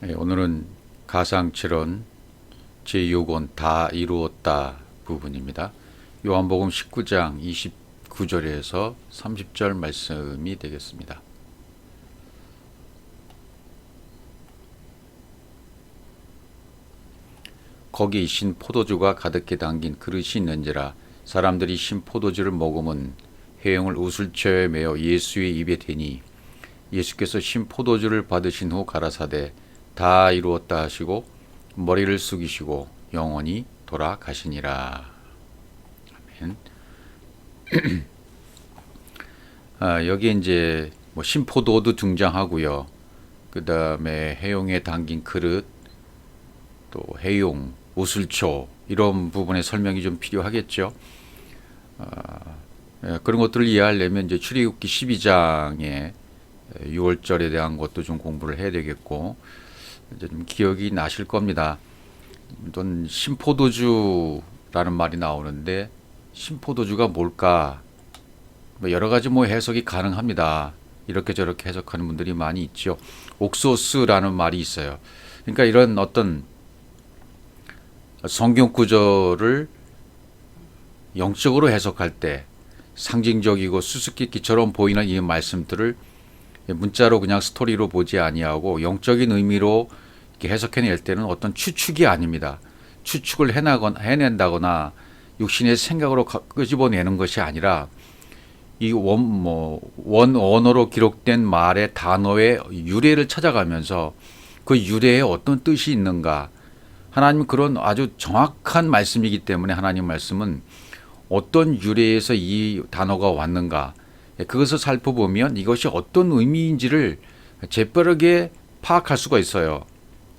오늘은 가상칠언 제6권 다 이루었다 부분입니다. 요한복음 19장 29절에서 30절 말씀이 되겠습니다. 거기 신 포도주가 가득히 담긴 그릇이 있는지라 사람들이 신 포도주를 먹으면 회용을 우슬초에 메어 예수의 입에 대니 예수께서 신 포도주를 받으신 후 가라사대 다 이루었다 하시고 머리를 숙이시고 영원히 돌아가시니라. 아멘. 여기 이제 신포도도 등장하고요. 그 다음에 해용에 담긴 그릇, 또 해용, 우슬초 이런 부분의 설명이 좀 필요하겠죠. 그런 것들을 이해하려면 이제 출애굽기 12장에 6월절에 대한 것도 좀 공부를 해야 되겠고, 이제 좀 기억이 나실 겁니다. 또 신포도주라는 말이 나오는데 신포도주가 뭘까? 여러 가지 해석이 가능합니다. 이렇게 저렇게 해석하는 분들이 많이 있죠. 옥소스라는 말이 있어요. 그러니까 이런 어떤 성경 구절을 영적으로 해석할 때 상징적이고 수수께끼처럼 보이는 이 말씀들을 문자로 그냥 스토리로 보지 아니하고 영적인 의미로 이렇게 해석해낼 때는 어떤 추측이 아닙니다. 추측을 해낸다거나 육신의 생각으로 끄집어내는 것이 아니라 이 원 언어로 기록된 말의 단어의 유래를 찾아가면서 그 유래에 어떤 뜻이 있는가. 하나님 그런 아주 정확한 말씀이기 때문에 하나님 말씀은 어떤 유래에서 이 단어가 왔는가. 그것을 살펴보면 이것이 어떤 의미인지를 재빠르게 파악할 수가 있어요.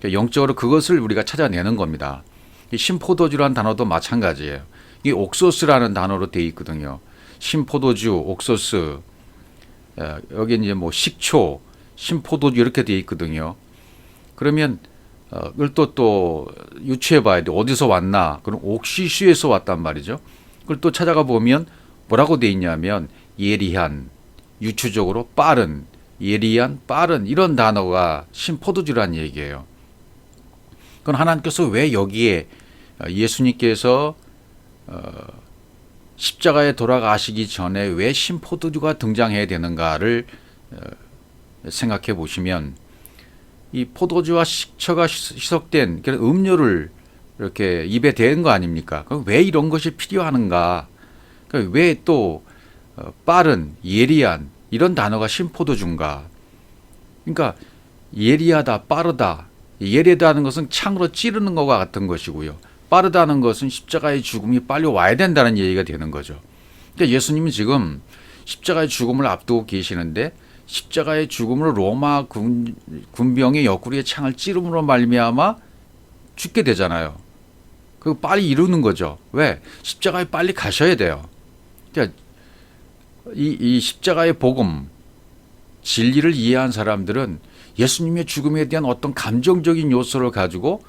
영적으로 그것을 우리가 찾아내는 겁니다. 이 신포도주라는 단어도 마찬가지예요. 이 옥소스라는 단어로 되어 있거든요. 신포도주, 옥소스, 여기 이제 식초, 신포도주 이렇게 되어 있거든요. 그러면 그걸 또 유추해 봐야 돼. 어디서 왔나? 그럼 옥시슈에서 왔단 말이죠. 그걸 또 찾아가 보면 뭐라고 되어 있냐면 예리한, 유추적으로 빠른, 예리한, 빠른 이런 단어가 신포도주란 얘기예요. 그건 하나님께서 왜 여기에 예수님께서 십자가에 돌아가시기 전에 왜 신포도주가 등장해야 되는가를 생각해 보시면 이 포도주와 식초가 희석된 그런 음료를 이렇게 입에 대는 거 아닙니까? 그럼 왜 이런 것이 필요하는가? 그러니까 왜 또 빠른, 예리한 이런 단어가 신포도주인가? 그러니까 예리하다, 빠르다. 예리하다는 것은 창으로 찌르는 것과 같은 것이고요. 빠르다는 것은 십자가의 죽음이 빨리 와야 된다는 얘기가 되는 거죠. 그러니까 예수님이 지금 십자가의 죽음을 앞두고 계시는데 십자가의 죽음으로 로마 군병의 옆구리에 창을 찌름으로 말미암아 죽게 되잖아요. 그거 빨리 이루는 거죠. 왜? 십자가에 빨리 가셔야 돼요. 그러니까 이 십자가의 복음, 진리를 이해한 사람들은 예수님의 죽음에 대한 어떤 감정적인 요소를 가지고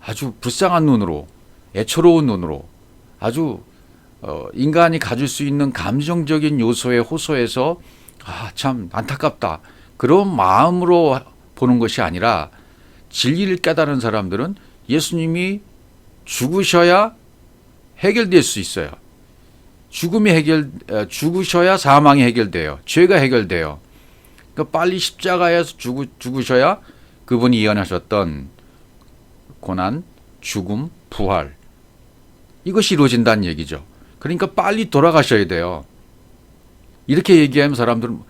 아주 불쌍한 눈으로, 애처로운 눈으로, 아주 인간이 가질 수 있는 감정적인 요소에 호소해서 참 안타깝다. 그런 마음으로 보는 것이 아니라 진리를 깨달은 사람들은 예수님이 죽으셔야 해결될 수 있어요. 죽으셔야 사망이 해결돼요. 죄가 해결돼요. 그러니까 빨리 십자가에서 죽으셔야 그분이 예언하셨던 고난, 죽음, 부활 이것이 이루어진다는 얘기죠. 그러니까 빨리 돌아가셔야 돼요. 이렇게 얘기하면 사람들은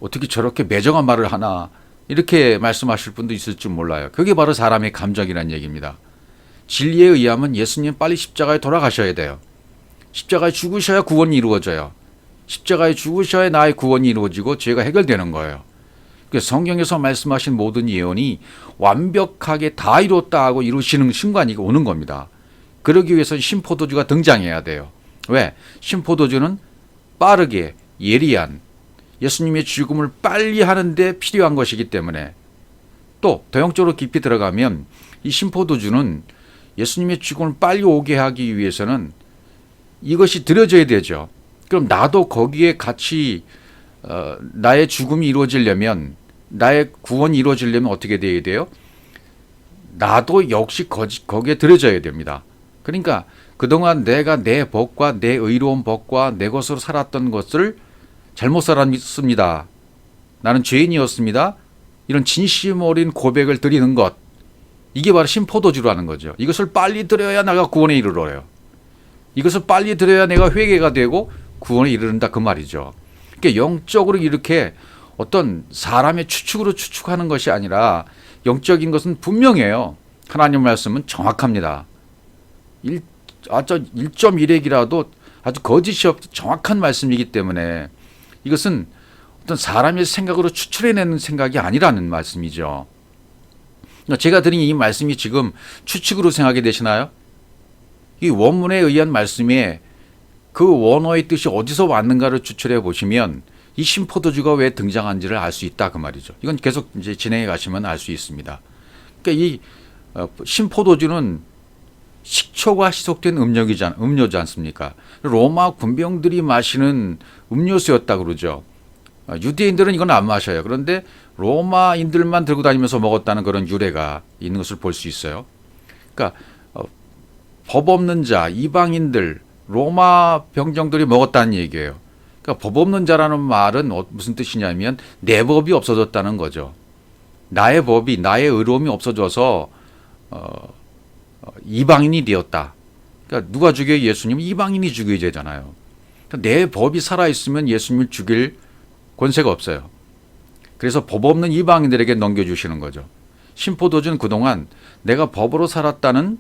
어떻게 저렇게 매정한 말을 하나 이렇게 말씀하실 분도 있을 줄 몰라요. 그게 바로 사람의 감정이라는 얘기입니다. 진리에 의하면 예수님 빨리 십자가에 돌아가셔야 돼요. 십자가에 죽으셔야 구원이 이루어져요. 십자가에 죽으셔야 나의 구원이 이루어지고 죄가 해결되는 거예요. 성경에서 말씀하신 모든 예언이 완벽하게 다 이뤘다 하고 이루시는 순간이 오는 겁니다. 그러기 위해서 신포도주가 등장해야 돼요. 왜? 신포도주는 빠르게 예리한 예수님의 죽음을 빨리 하는데 필요한 것이기 때문에 또 더 영적으로 깊이 들어가면 이 신포도주는 예수님의 죽음을 빨리 오게 하기 위해서는 이것이 드려져야 되죠. 그럼 나도 거기에 같이 나의 죽음이 이루어지려면 나의 구원이 이루어지려면 어떻게 돼야 돼요? 나도 역시 거기에 들어져야 됩니다. 그러니까 그동안 내가 내 법과 내 의로운 법과 내 것으로 살았던 것을 잘못 살았습니다. 나는 죄인이었습니다. 이런 진심 어린 고백을 드리는 것. 이게 바로 신포도주라는 거죠. 이것을 빨리 드려야 내가 구원에 이르러요. 이것을 빨리 드려야 내가 회개가 되고 구원에 이르른다 그 말이죠. 그러니까 영적으로 이렇게 어떤 사람의 추측으로 추측하는 것이 아니라 영적인 것은 분명해요. 하나님 말씀은 정확합니다. 1.1핵이라도 아주 거짓이 없는 정확한 말씀이기 때문에 이것은 어떤 사람의 생각으로 추출해내는 생각이 아니라는 말씀이죠. 제가 드린 이 말씀이 지금 추측으로 생각이 되시나요? 이 원문에 의한 말씀에 그 원어의 뜻이 어디서 왔는가를 추출해 보시면 이 신포도주가 왜 등장한지를 알 수 있다 그 말이죠. 이건 계속 이제 진행해 가시면 알 수 있습니다. 그러니까 이 신포도주는 식초가 희석된 음료지 않습니까? 로마 군병들이 마시는 음료수였다 그러죠. 유대인들은 이건 안 마셔요. 그런데 로마인들만 들고 다니면서 먹었다는 그런 유래가 있는 것을 볼 수 있어요. 그러니까 법 없는 자, 이방인들, 로마 병정들이 먹었다는 얘기예요. 그러니까 법 없는 자라는 말은 무슨 뜻이냐면 내 법이 없어졌다는 거죠. 나의 법이, 나의 의로움이 없어져서 이방인이 되었다. 그러니까 누가 죽여요? 예수님? 이방인이 죽여야 되잖아요. 그러니까 내 법이 살아있으면 예수님을 죽일 권세가 없어요. 그래서 법 없는 이방인들에게 넘겨주시는 거죠. 신포도주는 그동안 내가 법으로 살았다는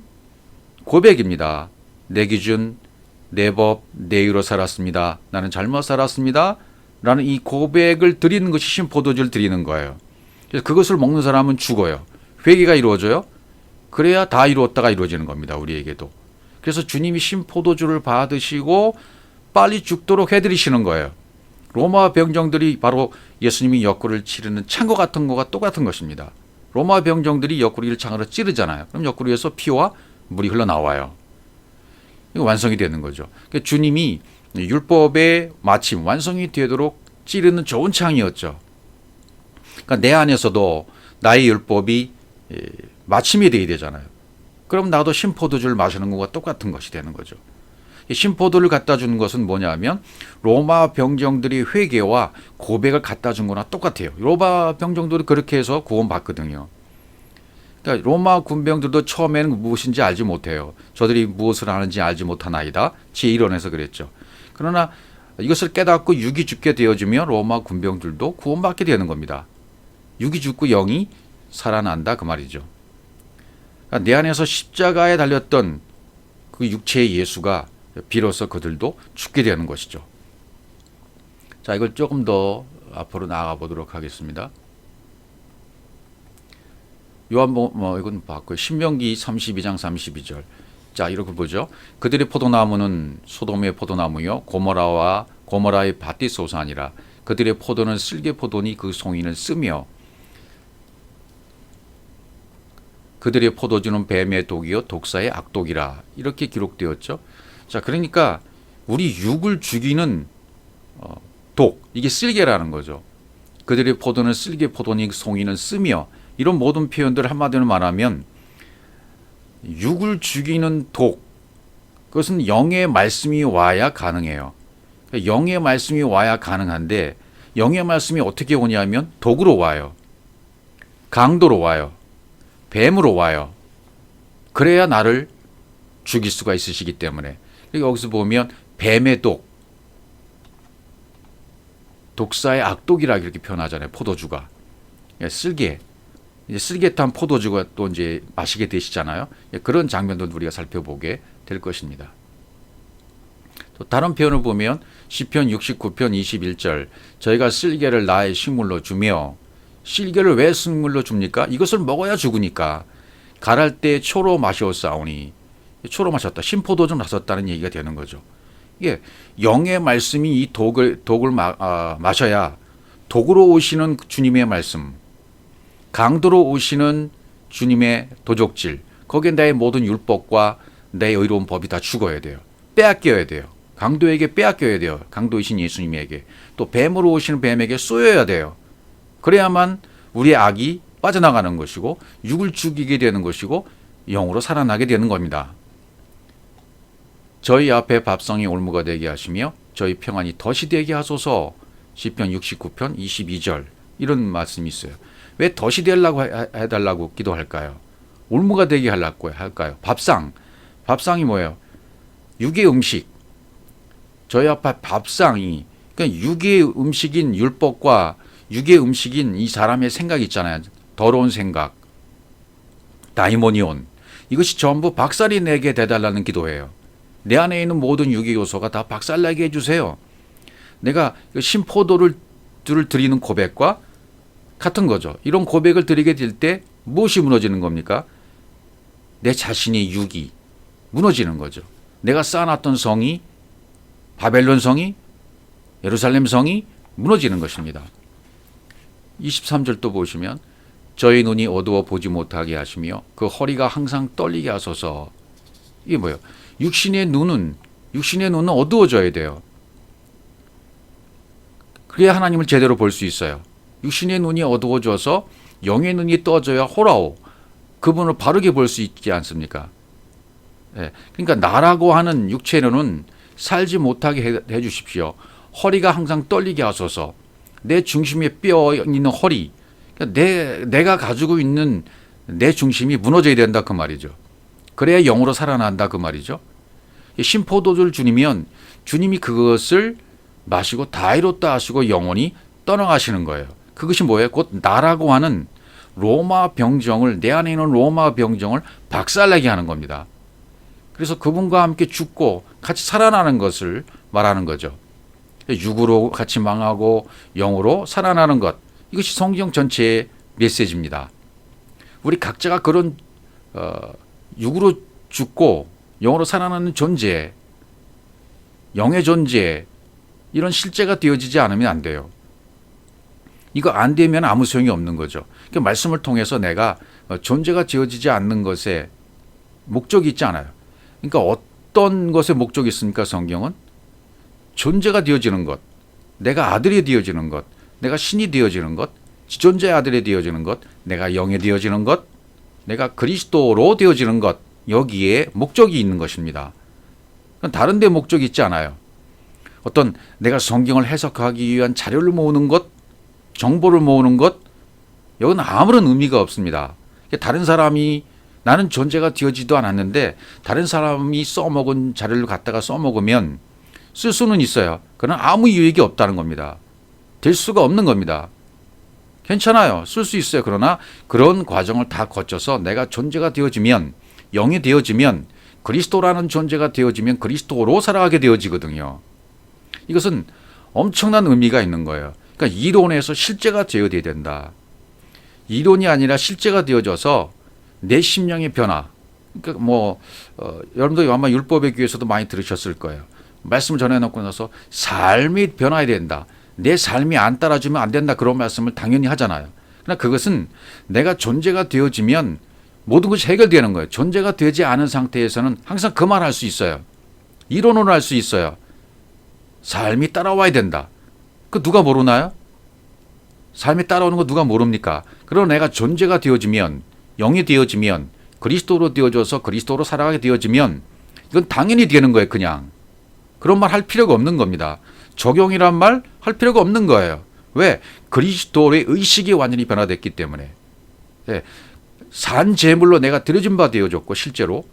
고백입니다. 내 기준, 내 법, 내 의로 살았습니다. 나는 잘못 살았습니다. 라는 이 고백을 드리는 것이 신포도주를 드리는 거예요. 그래서 그것을 먹는 사람은 죽어요. 회개가 이루어져요. 그래야 다 이루었다가 이루어지는 겁니다. 우리에게도. 그래서 주님이 신포도주를 받으시고 빨리 죽도록 해드리시는 거예요. 로마 병정들이 바로 예수님이 옆구리를 찌르는 창고 같은 거가 똑같은 것입니다. 로마 병정들이 옆구리를 창으로 찌르잖아요. 그럼 옆구리에서 피와 물이 흘러나와요. 이거 완성이 되는 거죠. 그러니까 주님이 율법의 마침 완성이 되도록 찌르는 좋은 창이었죠. 그러니까 내 안에서도 나의 율법이 마침이 되어야 되잖아요. 그럼 나도 신포도주를 마시는 것과 똑같은 것이 되는 거죠. 신포도를 갖다 주는 것은 뭐냐면 로마 병정들이 회개와 고백을 갖다 준 거나 똑같아요. 로마 병정들이 그렇게 해서 구원받거든요. 그러니까 로마 군병들도 처음에는 무엇인지 알지 못해요. 저들이 무엇을 하는지 알지 못하나이다. 제1원에서 그랬죠. 그러나 이것을 깨닫고 육이 죽게 되어지면 로마 군병들도 구원받게 되는 겁니다. 육이 죽고 영이 살아난다 그 말이죠. 그러니까 내 안에서 십자가에 달렸던 그 육체의 예수가 비로소 그들도 죽게 되는 것이죠. 자, 이걸 조금 더 앞으로 나아가 보도록 하겠습니다. 이건 봤고요. 신명기 32장 32절. 자, 이렇게 보죠. 그들의 포도나무는 소돔의 포도나무요 고모라의 밭이 소산이라. 그들의 포도는 쓸개 포도니 그 송이는 쓰며 그들의 포도주는 뱀의 독이요 독사의 악독이라. 이렇게 기록되었죠. 자, 그러니까 우리 육을 죽이는 독, 이게 쓸개라는 거죠. 그들의 포도는 쓸개 포도니 송이는 쓰며. 이런 모든 표현들을 한마디로 말하면 육을 죽이는 독, 그것은 영의 말씀이 와야 가능해요. 영의 말씀이 와야 가능한데 영의 말씀이 어떻게 오냐면 독으로 와요. 강도로 와요. 뱀으로 와요. 그래야 나를 죽일 수가 있으시기 때문에. 여기서 보면 뱀의 독, 독사의 악독이라 이렇게 표현하잖아요. 포도주가. 쓸개. 이제 쓸개탄 포도주가 또 이제 마시게 되시잖아요. 그런 장면도 우리가 살펴보게 될 것입니다. 또 다른 표현을 보면 시편 69편 21절 저희가 쓸개를 나의 식물로 주며. 쓸개를 왜 식물로 줍니까? 이것을 먹어야 죽으니까. 가랄 때 초로 마시었사오니. 초로 마셨다. 신포도 좀 마셨다는 얘기가 되는 거죠. 이게 영의 말씀이 이 독을 마셔야 독으로 오시는 주님의 말씀, 강도로 오시는 주님의 도적질, 거기에 나의 모든 율법과 내 의로운 법이 다 죽어야 돼요. 빼앗겨야 돼요. 강도에게 빼앗겨야 돼요. 강도이신 예수님에게. 또 뱀으로 오시는 뱀에게 쏘여야 돼요. 그래야만 우리의 악이 빠져나가는 것이고 육을 죽이게 되는 것이고 영으로 살아나게 되는 겁니다. 저희 앞에 밥상이 올무가 되게 하시며 저희 평안이 덫이 되게 하소서. 시편 69편 22절 이런 말씀이 있어요. 왜 덫이 되려고 해달라고 기도할까요? 올무가 되게 하려고 할까요? 밥상이 뭐예요? 육의 음식. 저희 앞에 밥상이 그러니까 육의 음식인 율법과 육의 음식인 이 사람의 생각 있잖아요. 더러운 생각, 다이모니온. 이것이 전부 박살이 내게 되달라는 기도예요. 내 안에 있는 모든 육의 요소가 다 박살나게 해주세요. 내가 신포도를 드리는 고백과 같은 거죠. 이런 고백을 드리게 될 때 무엇이 무너지는 겁니까? 내 자신의 육이 무너지는 거죠. 내가 쌓아놨던 성이, 바벨론 성이, 예루살렘 성이 무너지는 것입니다. 23절 또 보시면 저희 눈이 어두워 보지 못하게 하시며 그 허리가 항상 떨리게 하소서. 이게 뭐예요? 육신의 눈은 어두워져야 돼요. 그래야 하나님을 제대로 볼 수 있어요. 육신의 눈이 어두워져서 영의 눈이 떠져야 호라오. 그분을 바르게 볼 수 있지 않습니까? 예, 그러니까 나라고 하는 육체로는 살지 못하게 해 주십시오. 허리가 항상 떨리게 하소서. 내 중심에 뼈 있는 허리, 그러니까 내가 가지고 있는 내 중심이 무너져야 된다 그 말이죠. 그래야 영으로 살아난다 그 말이죠. 신포도주를 주니면 주님이 그것을 마시고 다 이뤘다 하시고 영원히 떠나가시는 거예요. 그것이 뭐예요? 곧 나라고 하는 로마 병정을, 내 안에 있는 로마 병정을 박살내게 하는 겁니다. 그래서 그분과 함께 죽고 같이 살아나는 것을 말하는 거죠. 육으로 같이 망하고 영으로 살아나는 것. 이것이 성경 전체의 메시지입니다. 우리 각자가 그런 육으로 죽고 영으로 살아나는 존재, 영의 존재, 이런 실제가 되어지지 않으면 안 돼요. 이거 안 되면 아무 소용이 없는 거죠. 그러니까 말씀을 통해서 내가 존재가 되어지지 않는 것에 목적이 있지 않아요. 그러니까 어떤 것에 목적이 있습니까? 성경은 존재가 되어지는 것, 내가 아들이 되어지는 것, 내가 신이 되어지는 것, 지존자의 아들이 되어지는 것, 내가 영이 되어지는 것, 내가 그리스도로 되어지는 것, 여기에 목적이 있는 것입니다. 다른 데 목적이 있지 않아요. 어떤 내가 성경을 해석하기 위한 자료를 모으는 것, 정보를 모으는 것, 여기는 아무런 의미가 없습니다. 다른 사람이 나는 존재가 되어지도 않았는데 다른 사람이 써먹은 자료를 갖다가 써먹으면 쓸 수는 있어요. 그러나 아무 유익이 없다는 겁니다. 될 수가 없는 겁니다. 괜찮아요. 쓸 수 있어요. 그러나 그런 과정을 다 거쳐서 내가 존재가 되어지면, 영이 되어지면, 그리스도라는 존재가 되어지면 그리스도로 살아가게 되어지거든요. 이것은 엄청난 의미가 있는 거예요. 그러니까 이론에서 실제가 되어야 된다. 이론이 아니라 실제가 되어져서 내 심령의 변화. 그러니까 여러분도 아마 율법의 귀에서도 많이 들으셨을 거예요. 말씀을 전해놓고 나서 삶이 변화해야 된다. 내 삶이 안 따라주면 안 된다. 그런 말씀을 당연히 하잖아요. 그러나 그것은 내가 존재가 되어지면 모든 것이 해결되는 거예요. 존재가 되지 않은 상태에서는 항상 그 말 할 수 있어요. 이론으로 할 수 있어요. 삶이 따라와야 된다. 그 누가 모르나요? 삶이 따라오는 거 누가 모릅니까? 그러나 내가 존재가 되어지면, 영이 되어지면, 그리스도로 되어져서 그리스도로 살아가게 되어지면 이건 당연히 되는 거예요. 그냥. 그런 말 할 필요가 없는 겁니다. 적용이란 말 할 필요가 없는 거예요. 왜? 그리스도의 의식이 완전히 변화됐기 때문에. 예. 산 제물로 내가 드려진 바 되어졌고 실제로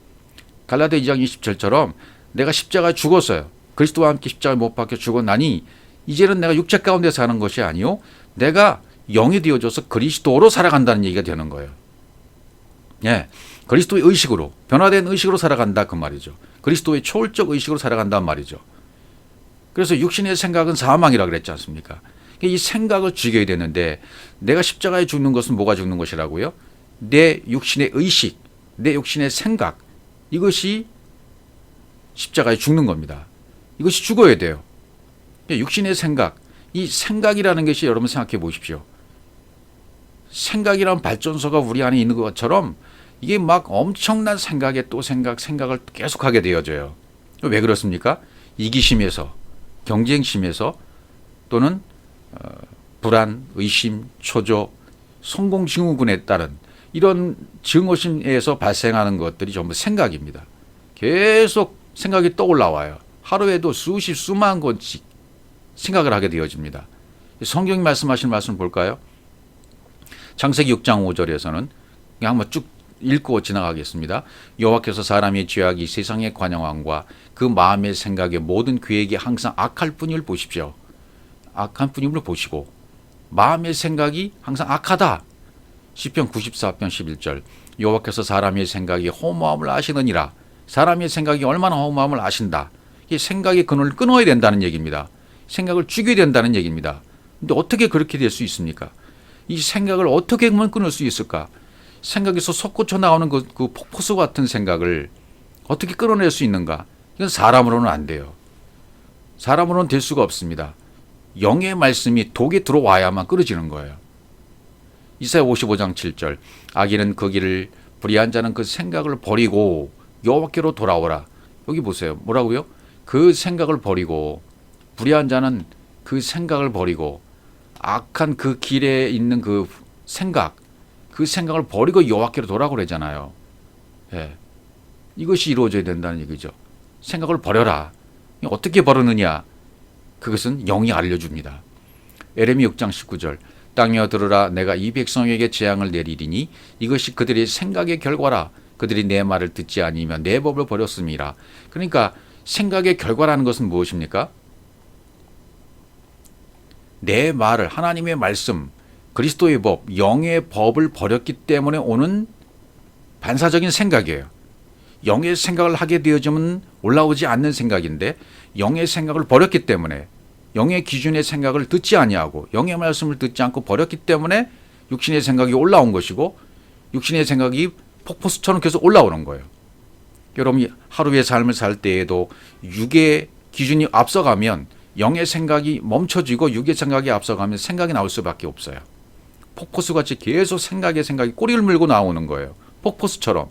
갈라디아 2장 27절처럼 내가 십자가에 죽었어요. 그리스도와 함께 십자가에 못 박혀 죽었나니 이제는 내가 육체 가운데 사는 것이 아니요 내가 영이 되어져서 그리스도로 살아간다는 얘기가 되는 거예요. 예, 그리스도의 의식으로 변화된 의식으로 살아간다 그 말이죠. 그리스도의 초월적 의식으로 살아간다는 말이죠. 그래서 육신의 생각은 사망이라 그랬지 않습니까? 이 생각을 죽여야 되는데 내가 십자가에 죽는 것은 뭐가 죽는 것이라고요? 내 육신의 의식, 내 육신의 생각, 이것이 십자가에 죽는 겁니다. 이것이 죽어야 돼요. 육신의 생각, 이 생각이라는 것이 여러분 생각해 보십시오. 생각이란 발전소가 우리 안에 있는 것처럼 이게 막 엄청난 생각에 또 생각을 계속하게 되어져요. 왜 그렇습니까? 이기심에서, 경쟁심에서 또는 불안, 의심, 초조 성공 증후군에 따른 이런 증오심에서 발생하는 것들이 전부 생각입니다. 계속 생각이 떠올라와요. 하루에도 수만 건씩 생각을 하게 되어집니다. 성경이 말씀하신 말씀 볼까요? 창세기 6장 5절에서는 한번 쭉 읽고 지나가겠습니다. 여호와께서 사람의 죄악이 세상의 관영함과 그 마음의 생각의 모든 계획이 항상 악할 뿐임을 보십시오. 악한 뿐임을 보시고 마음의 생각이 항상 악하다. 시편 94편 11절 여호와께서 사람의 생각이 허무함을 아시느니라. 사람의 생각이 얼마나 허무함을 아신다. 이 생각의 근원을 끊어야 된다는 얘기입니다. 생각을 죽여야 된다는 얘기입니다. 근데 어떻게 그렇게 될 수 있습니까? 이 생각을 어떻게 하면 끊을 수 있을까? 생각에서 솟구쳐 나오는 그 폭포수 같은 생각을 어떻게 끊어낼 수 있는가? 이건 사람으로는 안 돼요. 사람으로는 될 수가 없습니다. 영의 말씀이 독에 들어와야만 끊어지는 거예요. 이사야 55장 7절 악인은 그 길을 불의한 자는 그 생각을 버리고 여호와께로 돌아오라. 여기 보세요. 뭐라고요? 그 생각을 버리고 불의한 자는 그 생각을 버리고 악한 그 길에 있는 그 생각을 버리고 여호와께로 돌아오라 그러잖아요. 예. 이것이 이루어져야 된다는 얘기죠. 생각을 버려라. 어떻게 버리느냐? 그것은 영이 알려줍니다. 에레미 6장 19절 땅이여 들으라 내가 이 백성에게 재앙을 내리리니 이것이 그들의 생각의 결과라. 그들이 내 말을 듣지 아니면 내 법을 버렸음이라. 그러니까 생각의 결과라는 것은 무엇입니까? 내 말을 하나님의 말씀 그리스도의 법, 영의 법을 버렸기 때문에 오는 반사적인 생각이에요. 영의 생각을 하게 되어지면 올라오지 않는 생각인데 영의 생각을 버렸기 때문에 영의 기준의 생각을 듣지 아니하고 영의 말씀을 듣지 않고 버렸기 때문에 육신의 생각이 올라온 것이고 육신의 생각이 폭포수처럼 계속 올라오는 거예요. 여러분이 하루의 삶을 살 때에도 육의 기준이 앞서가면 영의 생각이 멈춰지고 육의 생각이 앞서가면 생각이 나올 수밖에 없어요. 폭포수같이 계속 생각이 꼬리를 물고 나오는 거예요. 폭포수처럼.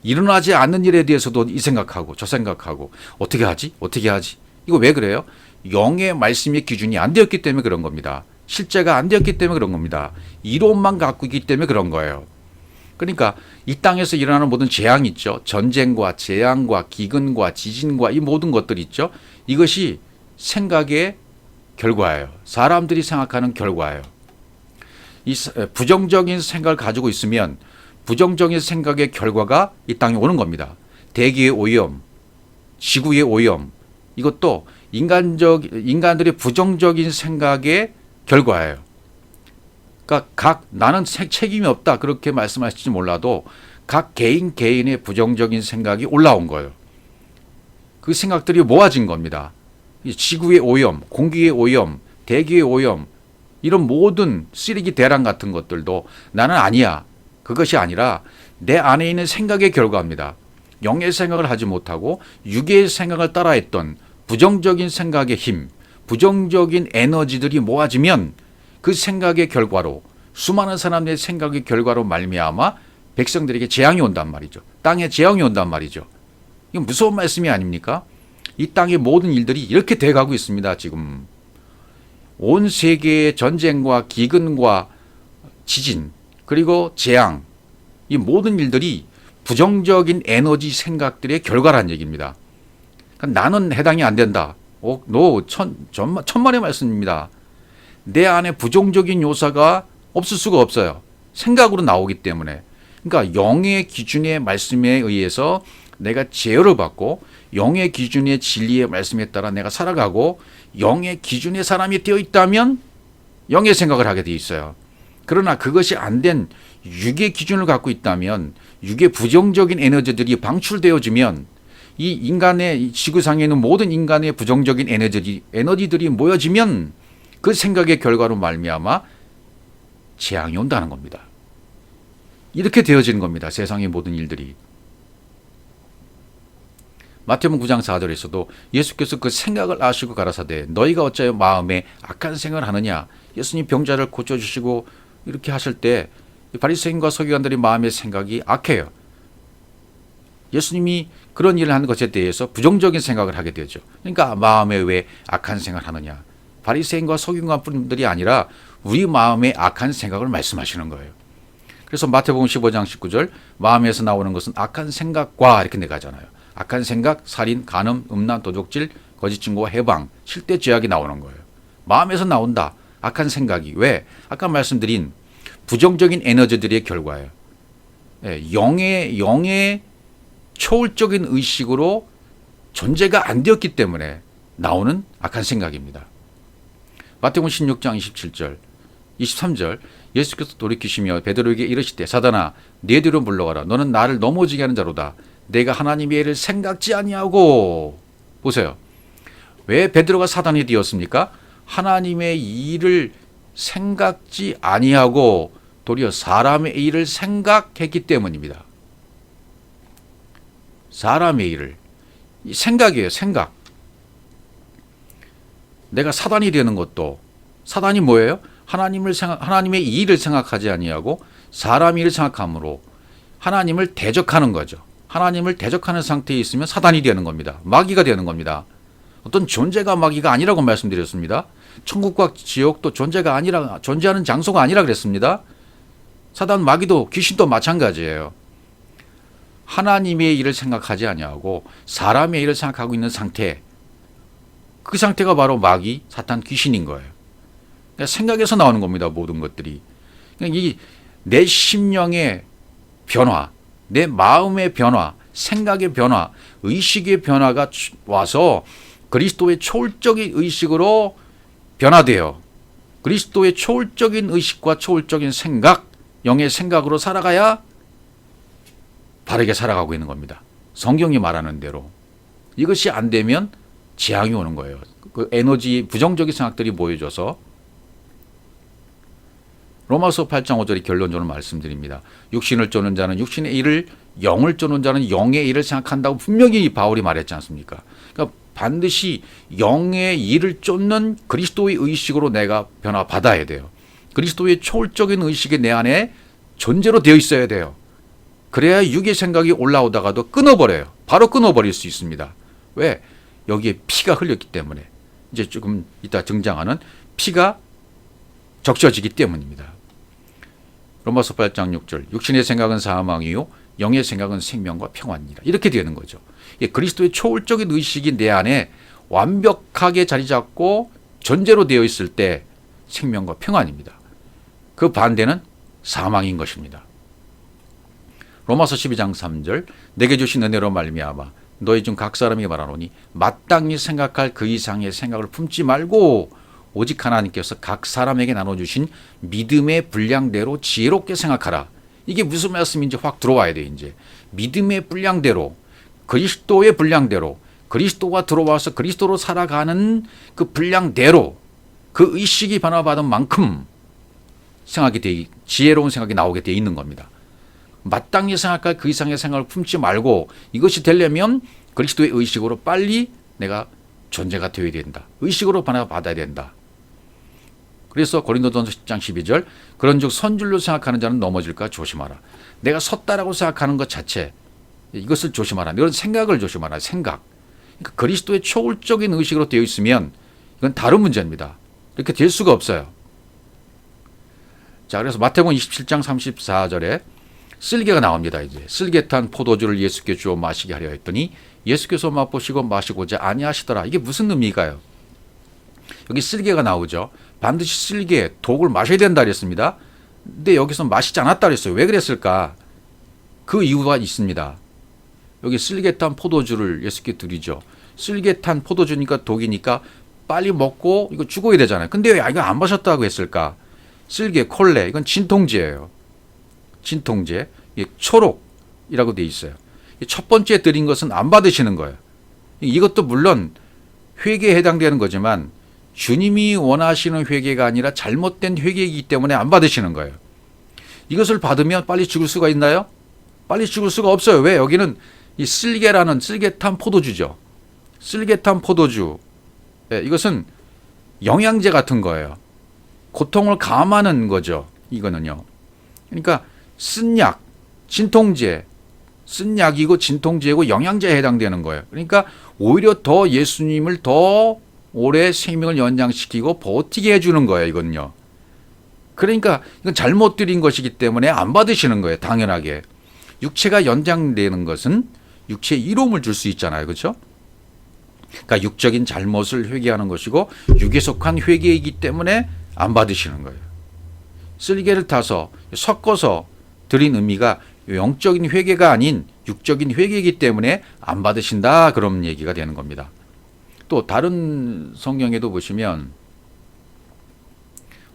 일어나지 않는 일에 대해서도 이 생각하고 저 생각하고 어떻게 하지? 이거 왜 그래요? 영의 말씀의 기준이 안 되었기 때문에 그런 겁니다. 실제가 안 되었기 때문에 그런 겁니다. 이론만 갖고 있기 때문에 그런 거예요. 그러니까 이 땅에서 일어나는 모든 재앙이 있죠. 전쟁과 재앙과 기근과 지진과 이 모든 것들이 있죠. 이것이 생각의 결과예요. 사람들이 생각하는 결과예요. 이 부정적인 생각을 가지고 있으면 부정적인 생각의 결과가 이 땅에 오는 겁니다. 대기의 오염, 지구의 오염, 이것도 인간들의 부정적인 생각의 결과예요. 그러니까 나는 책임이 없다 그렇게 말씀하실지 몰라도 각 개인의 부정적인 생각이 올라온 거예요. 그 생각들이 모아진 겁니다. 지구의 오염, 공기의 오염, 대기의 오염 이런 모든 쓰레기 대량 같은 것들도 나는 아니야. 그것이 아니라 내 안에 있는 생각의 결과입니다. 영의 생각을 하지 못하고 육의 생각을 따라했던 부정적인 생각의 힘, 부정적인 에너지들이 모아지면 그 생각의 결과로 수많은 사람들의 생각의 결과로 말미암아 백성들에게 재앙이 온단 말이죠. 땅에 재앙이 온단 말이죠. 이건 무서운 말씀이 아닙니까? 이 땅의 모든 일들이 이렇게 돼가고 있습니다. 지금 온 세계의 전쟁과 기근과 지진 그리고 재앙 이 모든 일들이 부정적인 에너지 생각들의 결과란 얘기입니다. 그러니까 나는 해당이 안 된다. 천만의 말씀입니다. 내 안에 부정적인 요소가 없을 수가 없어요. 생각으로 나오기 때문에. 그러니까 영의 기준의 말씀에 의해서 내가 제어를 받고 영의 기준의 진리의 말씀에 따라 내가 살아가고 영의 기준의 사람이 되어 있다면 영의 생각을 하게 되어 있어요. 그러나 그것이 안 된 육의 기준을 갖고 있다면 육의 부정적인 에너지들이 방출되어지면 이 인간의 지구상에 있는 모든 인간의 부정적인 에너지들이 모여지면 그 생각의 결과로 말미암아 재앙이 온다는 겁니다. 이렇게 되어지는 겁니다. 세상의 모든 일들이. 마태복음 9장 4절에서도 예수께서 그 생각을 아시고 가라사대 너희가 어찌하여 마음에 악한 생각을 하느냐. 예수님 병자를 고쳐주시고 이렇게 하실 때 바리새인과 서기관들의 마음의 생각이 악해요. 예수님이 그런 일을 하는 것에 대해서 부정적인 생각을 하게 되죠. 그러니까 마음에 왜 악한 생각을 하느냐. 바리새인과 서기관뿐들이 아니라 우리 마음의 악한 생각을 말씀하시는 거예요. 그래서 마태복음 15장 19절 마음에서 나오는 것은 악한 생각과 이렇게 내가잖아요. 악한 생각, 살인, 간음, 음란, 도적질, 거짓 증거와 해방, 실대 죄악이 나오는 거예요. 마음에서 나온다. 악한 생각이. 왜? 아까 말씀드린 부정적인 에너지들의 결과예요. 영의 초월적인 의식으로 존재가 안 되었기 때문에 나오는 악한 생각입니다. 마태복음 16장 27절, 23절 예수께서 돌이키시며 베드로에게 이르시되 사단아 네 뒤로 물러가라. 너는 나를 넘어지게 하는 자로다. 내가 하나님의 일을 생각지 아니하고. 보세요. 왜 베드로가 사단이 되었습니까? 하나님의 일을 생각지 아니하고 도리어 사람의 일을 생각했기 때문입니다. 사람의 일을. 생각이에요. 생각. 내가 사단이 되는 것도 사단이 뭐예요? 하나님의 일을 생각하지 아니하고 사람 일을 생각함으로 하나님을 대적하는 거죠. 하나님을 대적하는 상태에 있으면 사단이 되는 겁니다. 마귀가 되는 겁니다. 어떤 존재가 마귀가 아니라고 말씀드렸습니다. 천국과 지옥도 존재하는 장소가 아니라 그랬습니다. 사단, 마귀도 귀신도 마찬가지예요. 하나님의 일을 생각하지 아니하고 사람의 일을 생각하고 있는 상태, 그 상태가 바로 마귀, 사탄, 귀신인 거예요. 그러니까 생각에서 나오는 겁니다. 모든 것들이. 그러니까 이 내 심령의 변화, 내 마음의 변화, 생각의 변화, 의식의 변화가 와서 그리스도의 초월적인 의식으로 변화돼요. 그리스도의 초월적인 의식과 초월적인 생각, 영의 생각으로 살아가야 바르게 살아가고 있는 겁니다. 성경이 말하는 대로. 이것이 안 되면 재앙이 오는 거예요. 그 에너지, 부정적인 생각들이 모여져서. 로마서 8장 5절이 결론적으로 말씀드립니다. 육신을 쫓는 자는 육신의 일을, 영을 쫓는 자는 영의 일을 생각한다고 분명히 바울이 말했지 않습니까? 그러니까 반드시 영의 일을 쫓는 그리스도의 의식으로 내가 변화받아야 돼요. 그리스도의 초월적인 의식이 내 안에 존재로 되어 있어야 돼요. 그래야 육의 생각이 올라오다가도 끊어버려요. 바로 끊어버릴 수 있습니다. 왜? 여기에 피가 흘렸기 때문에. 이제 조금 이따 등장하는 피가 적셔지기 때문입니다. 로마서 8장 6절 육신의 생각은 사망이요 영의 생각은 생명과 평안이라. 이렇게 되는 거죠. 그리스도의 초월적인 의식이 내 안에 완벽하게 자리 잡고 존재로 되어 있을 때 생명과 평안입니다. 그 반대는 사망인 것입니다. 로마서 12장 3절 내게 주신 은혜로 말미암아 너희 중 각 사람이 말하노니 마땅히 생각할 그 이상의 생각을 품지 말고 오직 하나님께서 각 사람에게 나눠주신 믿음의 분량대로 지혜롭게 생각하라. 이게 무슨 말씀인지 확 들어와야 돼. 이제 믿음의 분량대로, 그리스도의 분량대로, 그리스도가 들어와서 그리스도로 살아가는 그 분량대로, 그 의식이 변화받은 만큼 지혜로운 생각이 나오게 돼 있는 겁니다. 마땅히 생각할 그 이상의 생각을 품지 말고 이것이 되려면 그리스도의 의식으로 빨리 내가 존재가 되어야 된다. 의식으로 변화받아야 된다. 그래서 고린도전서 10장 12절 그런즉 선줄로 생각하는 자는 넘어질까 조심하라. 내가 섰다라고 생각하는 것 자체 이것을 조심하라. 이런 생각을 조심하라. 생각. 그러니까 그리스도의 초월적인 의식으로 되어 있으면 이건 다른 문제입니다. 이렇게 될 수가 없어요. 자, 그래서 마태복음 27장 34절에 쓸개가 나옵니다. 이제 쓸개 탄 포도주를 예수께 주어 마시게 하려 했더니 예수께서 맛보시고 마시고자 아니하시더라. 이게 무슨 의미가요? 여기 쓸개가 나오죠. 반드시 쓸개, 독을 마셔야 된다 그랬습니다. 근데 여기서 마시지 않았다 그랬어요. 왜 그랬을까? 그 이유가 있습니다. 여기 쓸개 탄 포도주를 예수께 드리죠. 쓸개 탄 포도주니까 독이니까 빨리 먹고 이거 죽어야 되잖아요. 근데 왜 이거 안 마셨다고 했을까? 쓸개, 콜레, 이건 진통제예요. 진통제, 초록이라고 돼 있어요. 첫 번째 드린 것은 안 받으시는 거예요. 이것도 물론 회개에 해당되는 거지만 주님이 원하시는 회개가 아니라 잘못된 회개이기 때문에 안 받으시는 거예요. 이것을 받으면 빨리 죽을 수가 있나요? 빨리 죽을 수가 없어요. 왜? 여기는 이 쓸개라는 쓸개탄 포도주죠. 쓸개탄 포도주. 이것은 영양제 같은 거예요. 고통을 감하는 거죠. 이거는요. 그러니까 쓴 약, 진통제, 쓴 약이고 진통제고 영양제에 해당되는 거예요. 그러니까 오히려 더 예수님을 더 오래 생명을 연장시키고 버티게 해주는 거예요. 이건요. 그러니까 이건 잘못 드린 것이기 때문에 안 받으시는 거예요. 당연하게. 육체가 연장되는 것은 육체에 이로움을 줄 수 있잖아요. 그렇죠? 그러니까 육적인 잘못을 회개하는 것이고 육에 속한 회개이기 때문에 안 받으시는 거예요. 쓸개를 타서 섞어서 드린 의미가 영적인 회개가 아닌 육적인 회개이기 때문에 안 받으신다, 그런 얘기가 되는 겁니다. 또 다른 성경에도 보시면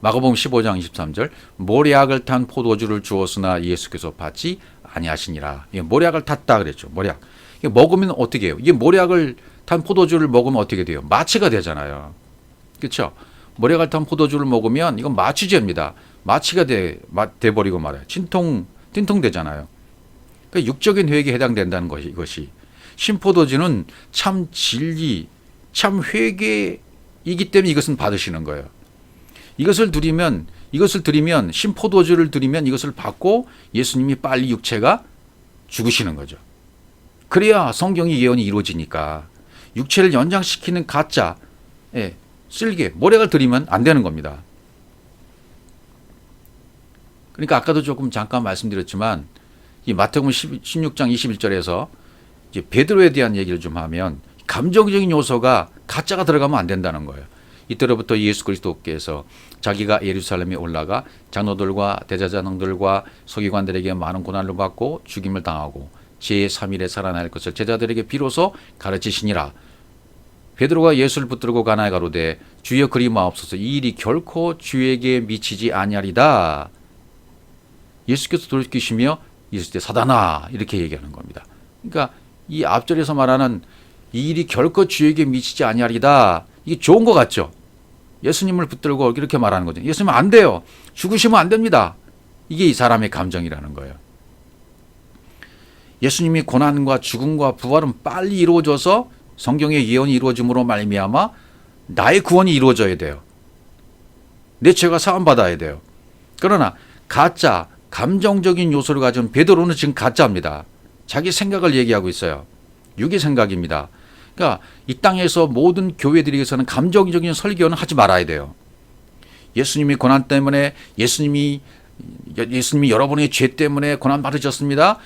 마가복음 15장 23절 모략을 탄 포도주를 주었으나 예수께서 받지 아니하시니라. 모략을 탔다 그랬죠. 모략. 이게 먹으면 어떻게 해요? 이게 모략을 탄 포도주를 먹으면 어떻게 돼요? 마취가 되잖아요. 그렇죠? 모략을 탄 포도주를 먹으면 이건 마취제입니다. 마취가 돼버리고 말아요. 진통되잖아요. 그러니까 육적인 회개에 해당된다는 것이, 이것이. 신포도주는 참 진리, 참 회개이기 때문에 이것은 받으시는 거예요. 이것을 드리면 신포도주를 드리면 이것을 받고 예수님이 빨리 육체가 죽으시는 거죠. 그래야 성경의 예언이 이루어지니까 육체를 연장시키는 가짜, 쓸개, 모략을 드리면 안 되는 겁니다. 그러니까 아까도 조금 잠깐 말씀드렸지만 이 마태복음 16장 21절에서 이제 베드로에 대한 얘기를 좀 하면 감정적인 요소가 가짜가 들어가면 안 된다는 거예요. 이때로부터 예수 그리스도께서 자기가 예루살렘에 올라가 장로들과 대제사장들과 서기관들에게 많은 고난을 받고 죽임을 당하고 제3일에 살아날 것을 제자들에게 비로소 가르치시니라. 베드로가 예수를 붙들고 가나에 가로되 주여 그리 마옵소서, 이 일이 결코 주에게 미치지 아니하리다. 예수께서 돌이키시며 이르시되 사단아, 이렇게 얘기하는 겁니다. 그러니까 이 앞절에서 말하는 이 일이 결코 주에게 미치지 아니하리다, 이게 좋은 것 같죠? 예수님을 붙들고 이렇게 말하는 거죠. 예수님 안 돼요. 죽으시면 안 됩니다. 이게 이 사람의 감정이라는 거예요. 예수님이 고난과 죽음과 부활은 빨리 이루어져서 성경의 예언이 이루어짐으로 말미암아 나의 구원이 이루어져야 돼요. 내 죄가 사함받아야 돼요. 그러나 가짜, 감정적인 요소를 가진 베드로는 지금 가짜입니다. 자기 생각을 얘기하고 있어요. 육의 생각입니다. 그러니까 이 땅에서 모든 교회들에게서는 감정적인 설교는 하지 말아야 돼요. 예수님이 고난 때문에 예수님이 여러분의 죄 때문에 고난 받으셨습니다.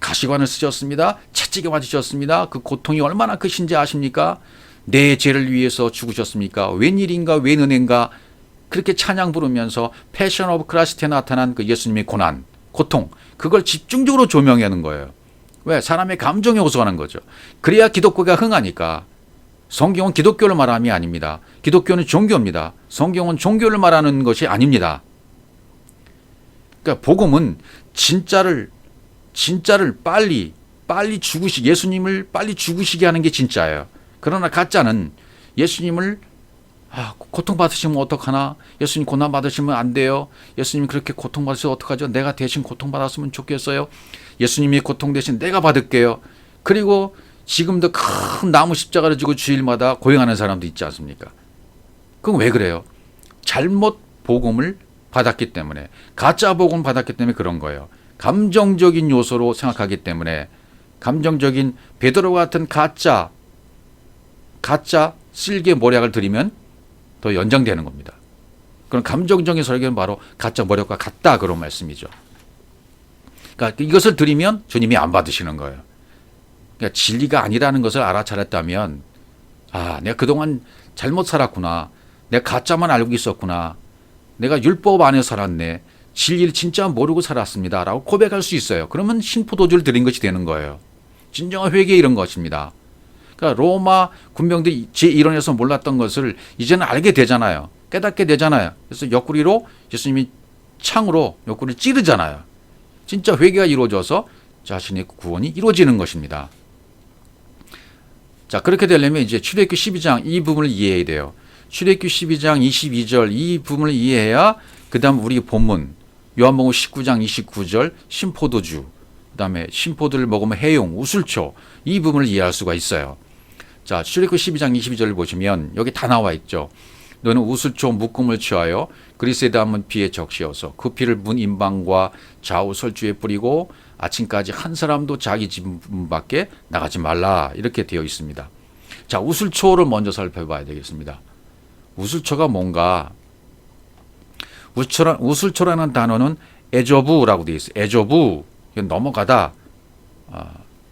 가시관을 쓰셨습니다. 채찍에 맞으셨습니다. 그 고통이 얼마나 크신지 아십니까? 내 죄를 위해서 죽으셨습니까? 웬일인가 웬 은혜인가? 그렇게 찬양 부르면서 패션 오브 크라이스트에 나타난 그 예수님의 고난, 고통, 그걸 집중적으로 조명하는 거예요. 왜? 사람의 감정에 호소하는 거죠. 그래야 기독교가 흥하니까. 성경은 기독교를 말함이 아닙니다. 기독교는 종교입니다. 성경은 종교를 말하는 것이 아닙니다. 그러니까 복음은 진짜를 빨리 예수님을 빨리 죽으시게 하는 게 진짜예요. 그러나 가짜는 예수님을 고통받으시면 어떡하나? 예수님 고난받으시면 안 돼요. 예수님 그렇게 고통받으시면 어떡하죠? 내가 대신 고통받았으면 좋겠어요. 예수님이 고통 대신 내가 받을게요. 그리고 지금도 큰 나무 십자가를 지고 주일마다 고행하는 사람도 있지 않습니까? 그건 왜 그래요? 잘못 복음을 받았기 때문에, 가짜 복음을 받았기 때문에 그런 거예요. 감정적인 요소로 생각하기 때문에, 감정적인 베드로 같은 가짜 쓸개 모략을 드리면 더 연장되는 겁니다. 그런 감정적인 설교는 바로 가짜 모략과 같다, 그런 말씀이죠. 그러니까 이것을 드리면 주님이 안 받으시는 거예요. 그러니까 진리가 아니라는 것을 알아차렸다면, 내가 그동안 잘못 살았구나. 내가 가짜만 알고 있었구나. 내가 율법 안에 살았네. 진리를 진짜 모르고 살았습니다. 라고 고백할 수 있어요. 그러면 신포도주를 드린 것이 되는 거예요. 진정한 회개 이런 것입니다. 그러니까 로마 군병들이 제 이론에서 몰랐던 것을 이제는 알게 되잖아요. 깨닫게 되잖아요. 그래서 옆구리로 예수님이 창으로 옆구리를 찌르잖아요. 진짜 회개가 이루어져서 자신의 구원이 이루어지는 것입니다. 자, 그렇게 되려면 이제 출애굽기 12장 이 부분을 이해해야 돼요. 출애굽기 12장 22절 이 부분을 이해해야 그 다음 우리 본문 요한복음 19장 29절 신포도주, 그 다음에 신포도를 먹으면 해용, 우슬초 이 부분을 이해할 수가 있어요. 자, 출애굽기 12장 22절을 보시면 여기 다 나와 있죠. 너는 우슬초 묶음을 취하여 그리스에 담은 피에 적시어서 그 피를 문 인방과 좌우 설주에 뿌리고 아침까지 한 사람도 자기 집 밖에 나가지 말라, 이렇게 되어 있습니다. 자, 우슬초를 먼저 살펴봐야 되겠습니다. 우슬초가 뭔가? 우슬초라는 단어는 에저부라고 되어 있어요. 에저부, 넘어가다,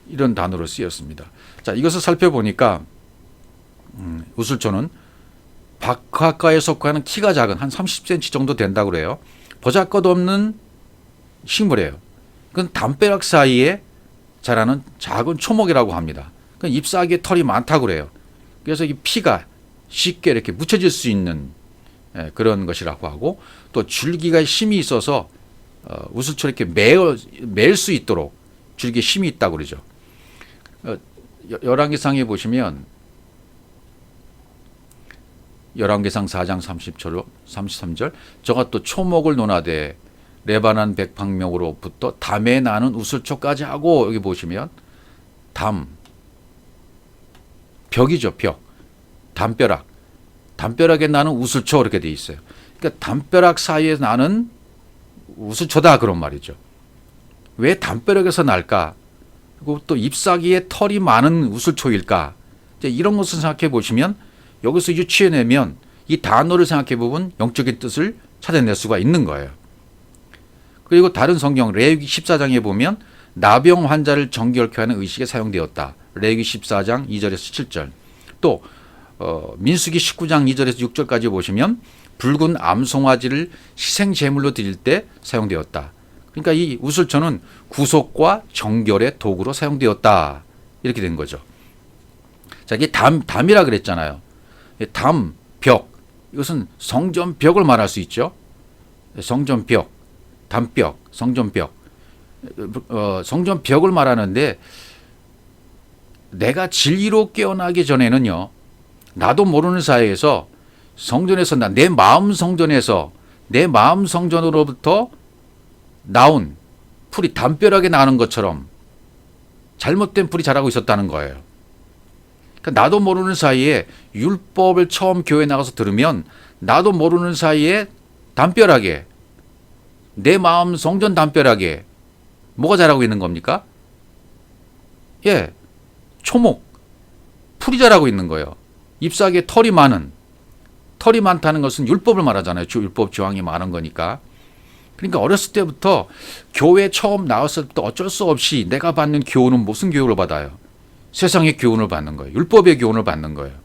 이런 단어로 쓰였습니다. 자, 이것을 살펴보니까 우슬초는 박하과에 속하는 키가 작은 한 30cm 정도 된다고 그래요. 보잘것없는 식물이에요. 그건 담벼락 사이에 자라는 작은 초목이라고 합니다. 잎사귀에 털이 많다고 그래요. 그래서 이 피가 쉽게 이렇게 묻혀질 수 있는 그런 것이라고 하고, 또 줄기가 힘이 있어서 우슬초를 이렇게 맬 수 있도록 줄기에 힘이 있다고 그러죠. 열왕기상에 보시면 열왕기상 4장 33절 저가 또 초목을 논하되 레바논 백방명으로부터 담에 나는 우슬초까지 하고, 여기 보시면 벽이죠. 벽. 담벼락에 나는 우슬초 이렇게 돼 있어요. 그러니까 담벼락 사이에 나는 우슬초다 그런 말이죠. 왜 담벼락에서 날까? 그리고 또 잎사귀에 털이 많은 우슬초일까? 이런 것을 생각해 보시면, 여기서 유추해내면 이 단어를 생각해 보면 영적인 뜻을 찾아낼 수가 있는 거예요. 그리고 다른 성경 레위기 14장에 보면 나병 환자를 정결케 하는 의식에 사용되었다. 레위기 14장 2절에서 7절. 또 민수기 19장 2절에서 6절까지 보시면 붉은 암송아지를 희생 제물로 드릴 때 사용되었다. 그러니까 이 우슬초는 구속과 정결의 도구로 사용되었다. 이렇게 된 거죠. 자, 이게 담이라 그랬잖아요. 벽. 이것은 성전벽을 말할 수 있죠. 성전벽, 담벽, 성전벽. 성전벽을 말하는데, 내가 진리로 깨어나기 전에는요, 나도 모르는 사이에서 성전에서 내 마음 성전으로부터 나온 풀이 담벼락에 나는 것처럼 잘못된 풀이 자라고 있었다는 거예요. 그러니까 나도 모르는 사이에 율법을 처음 교회 나가서 들으면 나도 모르는 사이에 담벼락에, 내 마음 성전 담벼락에 뭐가 자라고 있는 겁니까? 초목, 풀이 자라고 있는 거예요. 잎사귀에 털이 많다는 것은 율법을 말하잖아요. 율법 조항이 많은 거니까. 그러니까 어렸을 때부터 교회 처음 나왔을 때 어쩔 수 없이 내가 받는 교훈은 무슨 교훈을 받아요? 세상의 교훈을 받는 거예요. 율법의 교훈을 받는 거예요.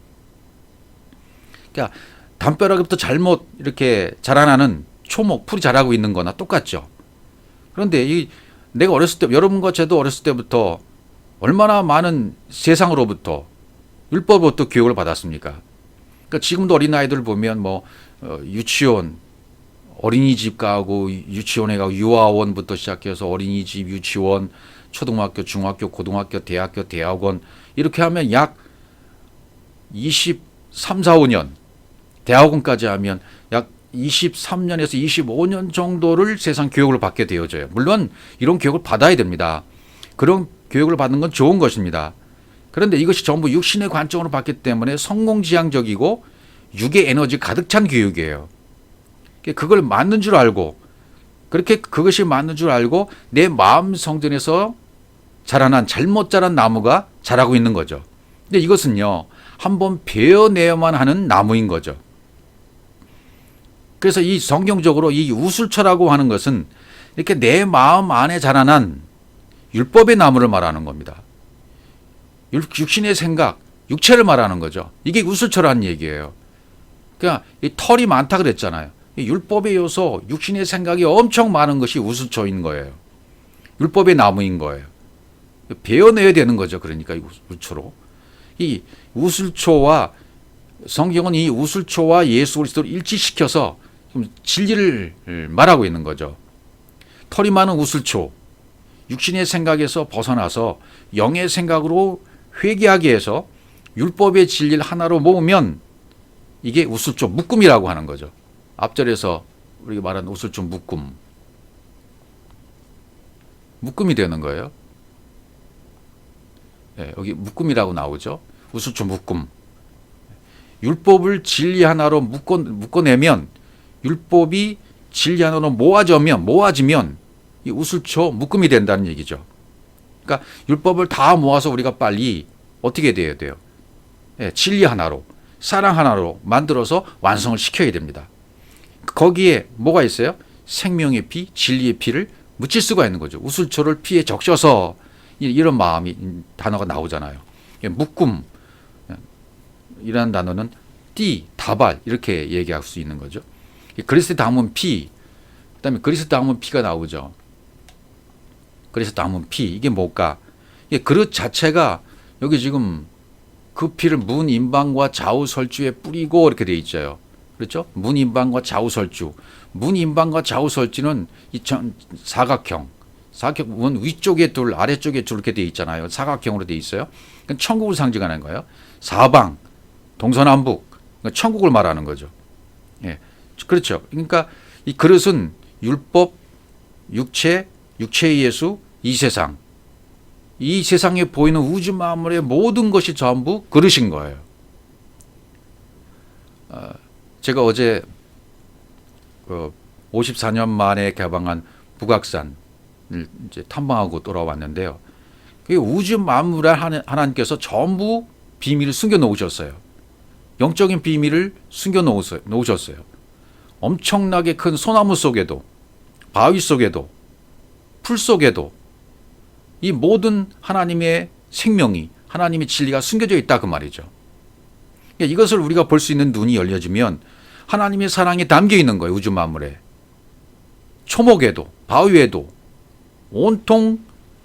그러니까 담벼락부터 잘못 이렇게 자라나는 초목, 풀이 자라고 있는 거나 똑같죠. 그런데 내가 어렸을 때, 여러분과 저도 어렸을 때부터 얼마나 많은 세상으로부터 율법으로부터 교육을 받았습니까? 그러니까 지금도 어린아이들 보면 유치원, 어린이집 가고 유치원에 가고 유아원부터 시작해서 어린이집, 유치원, 초등학교, 중학교, 고등학교, 대학교, 대학원 이렇게 하면 약 23, 4, 5년, 대학원까지 하면 약 23년에서 25년 정도를 세상 교육을 받게 되어져요. 물론 이런 교육을 받아야 됩니다. 그런 교육을 받는 건 좋은 것입니다. 그런데 이것이 전부 육신의 관점으로 받기 때문에 성공지향적이고 육의 에너지 가득 찬 교육이에요. 그걸 맞는 줄 알고, 그것이 맞는 줄 알고 내 마음 성전에서 잘못 자란 나무가 자라고 있는 거죠. 근데 이것은요, 한번 베어내야만 하는 나무인 거죠. 그래서 이 성경적으로 이 우슬초라고 하는 것은 이렇게 내 마음 안에 자라난 율법의 나무를 말하는 겁니다. 육신의 생각, 육체를 말하는 거죠. 이게 우슬초라는 얘기예요. 그러니까 이 털이 많다 그랬잖아요. 이 율법의 요소, 육신의 생각이 엄청 많은 것이 우슬초인 거예요. 율법의 나무인 거예요. 베어내야 되는 거죠. 그러니까 이 우슬초로. 이 우슬초와, 성경은 이 우슬초와 예수 그리스도를 일치시켜서 진리를 말하고 있는 거죠. 털이 많은 우슬초, 육신의 생각에서 벗어나서 영의 생각으로 회개하게 해서 율법의 진리를 하나로 모으면 이게 우슬초 묶음이라고 하는 거죠. 앞절에서 우리가 말한 우슬초 묶음이 되는 거예요. 여기 묶음이라고 나오죠. 우슬초 묶음. 율법을 진리 하나로 묶어내면, 율법이 진리 하나로 모아지면 이 우슬초 묶음이 된다는 얘기죠. 그러니까 율법을 다 모아서 우리가 빨리 어떻게 돼야 돼요? 진리 하나로, 사랑 하나로 만들어서 완성을 시켜야 됩니다. 거기에 뭐가 있어요? 생명의 피, 진리의 피를 묻힐 수가 있는 거죠. 우슬초를 피에 적셔서 이런 마음이 단어가 나오잖아요. 묶음 이라는 단어는 띠, 다발 이렇게 얘기할 수 있는 거죠. 그리스도 담은 피, 그다음에 그리스도 담은 피가 나오죠. 그리스도 담은 피 이게 뭘까? 그릇 자체가 여기 지금 그 피를 문 임방과 좌우 설주에 뿌리고 이렇게 돼 있죠. 그렇죠? 문 임방과 좌우 설주. 문 임방과 좌우 설주는 이 사각형. 문 위쪽에 둘, 아래쪽에 둘 이렇게 돼 있잖아요. 사각형으로 돼 있어요. 그건 천국을 상징하는 거예요. 사방, 동서남북, 천국을 말하는 거죠. 예, 그렇죠. 그러니까 이 그릇은 율법, 육체, 육체의 예수, 이 세상. 이 세상에 보이는 우주 만물의 모든 것이 전부 그릇인 거예요. 제가 어제 54년 만에 개방한 북악산을 이제 탐방하고 돌아왔는데요. 우주 만물에 하나님께서 전부 비밀을 숨겨 놓으셨어요. 영적인 비밀을 숨겨 놓으셨어요. 엄청나게 큰 소나무 속에도, 바위 속에도, 풀 속에도 이 모든 하나님의 생명이, 하나님의 진리가 숨겨져 있다 그 말이죠. 이것을 우리가 볼 수 있는 눈이 열려지면 하나님의 사랑이 담겨 있는 거예요. 우주 만물에. 초목에도, 바위에도, 온통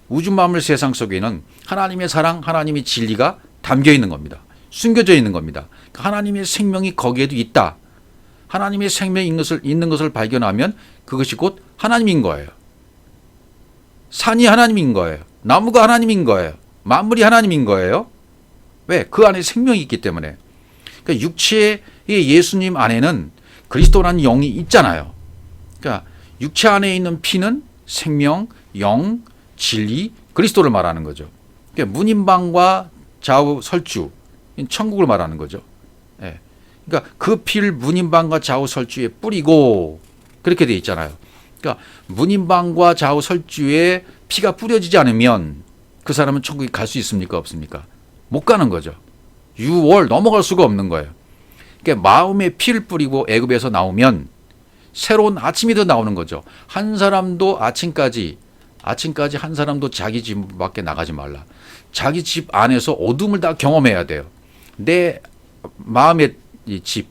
우주 만물 세상 속에는 하나님의 사랑, 하나님의 진리가 담겨 있는 겁니다. 숨겨져 있는 겁니다. 하나님의 생명이 거기에도 있다. 하나님의 생명이 있는 것을 발견하면 그것이 곧 하나님인 거예요. 산이 하나님인 거예요. 나무가 하나님인 거예요. 만물이 하나님인 거예요. 왜? 그 안에 생명이 있기 때문에. 그러니까 육체의 예수님 안에는 그리스도라는 영이 있잖아요. 그러니까 육체 안에 있는 피는 생명, 영, 진리, 그리스도를 말하는 거죠. 그러니까 문임방과 좌우 설주, 천국을 말하는 거죠. 예. 그러니까 그 피를 문임방과 좌우 설주에 뿌리고 그렇게 돼 있잖아요. 그러니까 문임방과 좌우 설주에 피가 뿌려지지 않으면 그 사람은 천국에 갈 수 있습니까? 없습니까? 못 가는 거죠. 유월 넘어갈 수가 없는 거예요. 그러니까 마음에 피를 뿌리고 애굽에서 나오면 새로운 아침이 더 나오는 거죠. 한 사람도 아침까지 한 사람도 자기 집 밖에 나가지 말라. 자기 집 안에서 어둠을 다 경험해야 돼요. 내 마음의 집,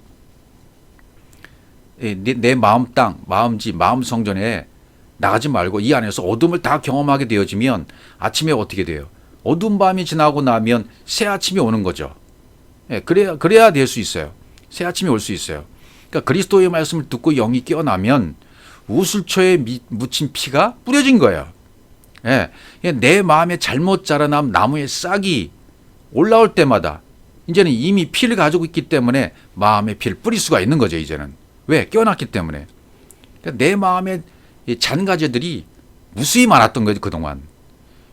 내 마음 땅, 마음 집, 마음 성전에 나가지 말고 이 안에서 어둠을 다 경험하게 되어지면 아침에 어떻게 돼요? 어두운 밤이 지나고 나면 새 아침이 오는 거죠. 예, 그래야 될 수 있어요. 새 아침이 올 수 있어요. 그러니까 그리스도의 말씀을 듣고 영이 깨어나면 우슬초에 묻힌 피가 뿌려진 거예요. 예, 내 마음에 잘못 자라난 나무의 싹이 올라올 때마다 이제는 이미 피를 가지고 있기 때문에 마음에 피를 뿌릴 수가 있는 거죠. 이제는 왜? 깨어났기 때문에. 그러니까 내 마음에 잔가제들이 무수히 많았던 거죠. 그동안.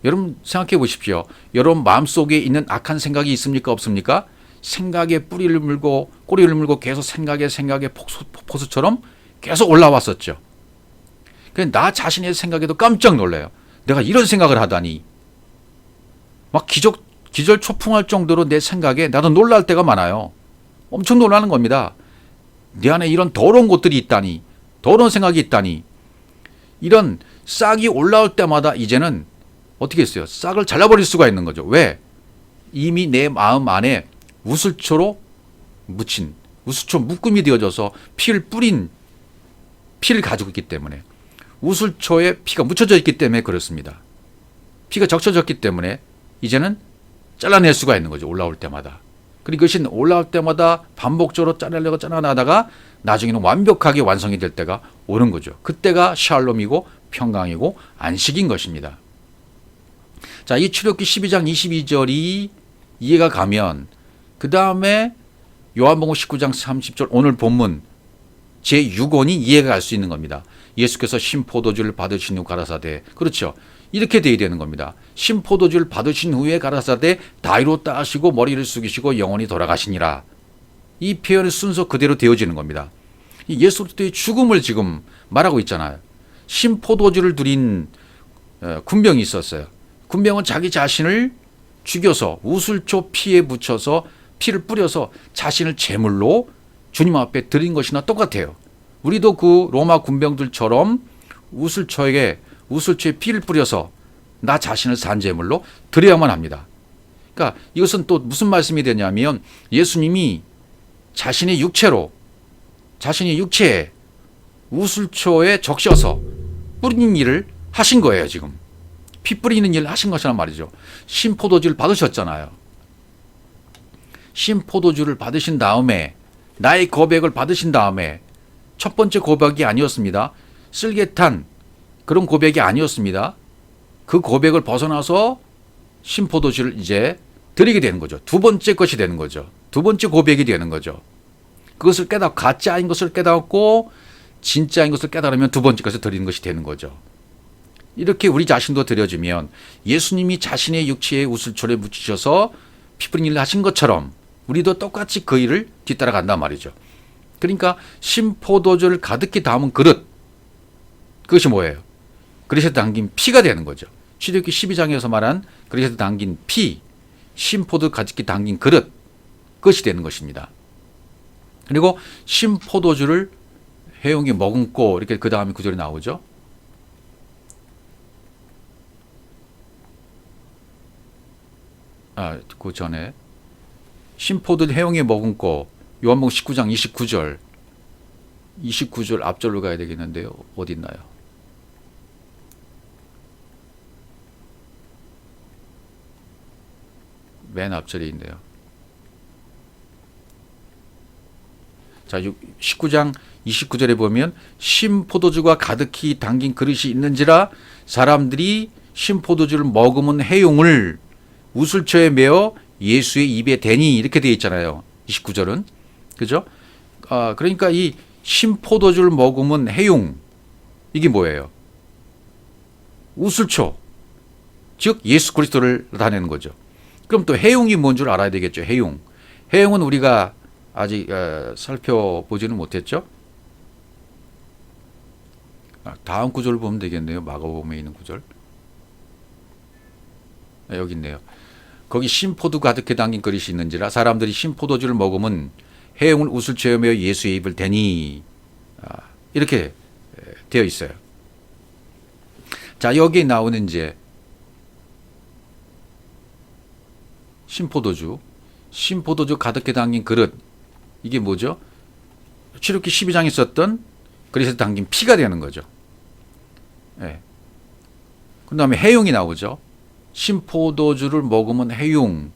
여러분 생각해 보십시오. 여러분 마음속에 있는 악한 생각이 있습니까? 없습니까? 생각에 꼬리를 물고 계속 생각에 폭포수처럼 계속 올라왔었죠. 나 자신의 생각에도 깜짝 놀라요. 내가 이런 생각을 하다니. 막 기절초풍할 정도로 내 생각에 나도 놀랄 때가 많아요. 엄청 놀라는 겁니다. 내 안에 이런 더러운 것들이 있다니, 더러운 생각이 있다니. 이런 싹이 올라올 때마다 이제는 어떻게 했어요? 싹을 잘라버릴 수가 있는 거죠. 왜? 이미 내 마음 안에 우슬초로 묻힌, 우슬초 묶음이 되어져서 피를 가지고 있기 때문에, 우슬초에 피가 묻혀져 있기 때문에 그렇습니다. 피가 적셔졌기 때문에 이제는 잘라낼 수가 있는 거죠. 올라올 때마다. 그리고 그것이 올라올 때마다 반복적으로 잘라내다가 나중에는 완벽하게 완성이 될 때가 오는 거죠. 그때가 샬롬이고 평강이고 안식인 것입니다. 자, 이 출애굽기 12장 22절이 이해가 가면 그 다음에 요한복음 19장 30절 오늘 본문 제6원이 이해가 갈 수 있는 겁니다. 예수께서 신포도주를 받으신 후 가라사대, 그렇죠. 이렇게 돼야 되는 겁니다. 신포도주를 받으신 후에 가라사대 다리로 따시고 머리를 숙이시고 영원히 돌아가시니라. 이 표현의 순서 그대로 되어지는 겁니다. 예수 그리스도의 죽음을 지금 말하고 있잖아요. 신포도주를 들인 군병이 있었어요. 군병은 자기 자신을 죽여서 우슬초 피에 묻혀서 피를 뿌려서 자신을 제물로 주님 앞에 드린 것이나 똑같아요. 우리도 그 로마 군병들처럼 우슬초에 피를 뿌려서 나 자신을 산제물로 드려야만 합니다. 그러니까 이것은 또 무슨 말씀이 되냐면 예수님이 자신의 육체에 우슬초에 적셔서 뿌리는 일을 하신 거예요. 지금 피 뿌리는 일을 하신 것이란 말이죠. 신포도주를 받으셨잖아요. 신포도주를 받으신 다음에 나의 고백을 받으신 다음에 첫 번째 고백이 아니었습니다. 쓸개탄 그런 고백이 아니었습니다. 그 고백을 벗어나서 신포도주를 이제 드리게 되는 거죠. 두 번째 것이 되는 거죠. 두 번째 고백이 되는 거죠. 그것을 깨닫고 가짜인 것을 깨닫고 진짜인 것을 깨달으면 두 번째 것을 드리는 것이 되는 거죠. 이렇게 우리 자신도 드려지면 예수님이 자신의 육체에 우슬초를 묻히셔서 피 뿌린 일을 하신 것처럼 우리도 똑같이 그 일을 뒤따라간단 말이죠. 그러니까 신포도주를 가득히 담은 그릇, 그것이 뭐예요? 그릇에 담긴 피가 되는 거죠. 출애굽기 12장에서 말한 그릇에 담긴 피, 신포도 가득히 담긴 그릇, 그것이 되는 것입니다. 그리고 신포도주를 해용이 머금고 이렇게 그 다음에 구절이 나오죠. 그 전에 신포도 해용에 머금고 요한복음 19장 29절 앞절로 가야 되겠는데요. 어디 있나요? 맨 앞절에 있네요. 자, 19장 29절에 보면 신포도주가 가득히 담긴 그릇이 있는지라 사람들이 신포도주를 머금은 해용을 우슬초에 메어 예수의 입에 대니 이렇게 되어 있잖아요. 29절은. 그죠? 그러니까 이 신포도주를 머금은 해용 이게 뭐예요? 우슬초 즉 예수 그리스도를 나타내는 거죠. 그럼 또 해용이 뭔 줄 알아야 되겠죠. 해용은 우리가 아직 살펴보지는 못했죠. 다음 구절을 보면 되겠네요. 마가복음에 있는 구절. 여기 있네요. 거기 신포도 가득히 담긴 그릇이 있는지라 사람들이 신포도주를 머금은 해용을 우슬초에 메어 예수의 입을 대니 이렇게 되어 있어요. 자, 여기에 나오는 이제 신포도주 가득히 담긴 그릇 이게 뭐죠? 출애굽기 12장에 썼던 그릇에 담긴 피가 되는 거죠. 예. 그 다음에 해용이 나오죠. 신포도주를 머금은 해용.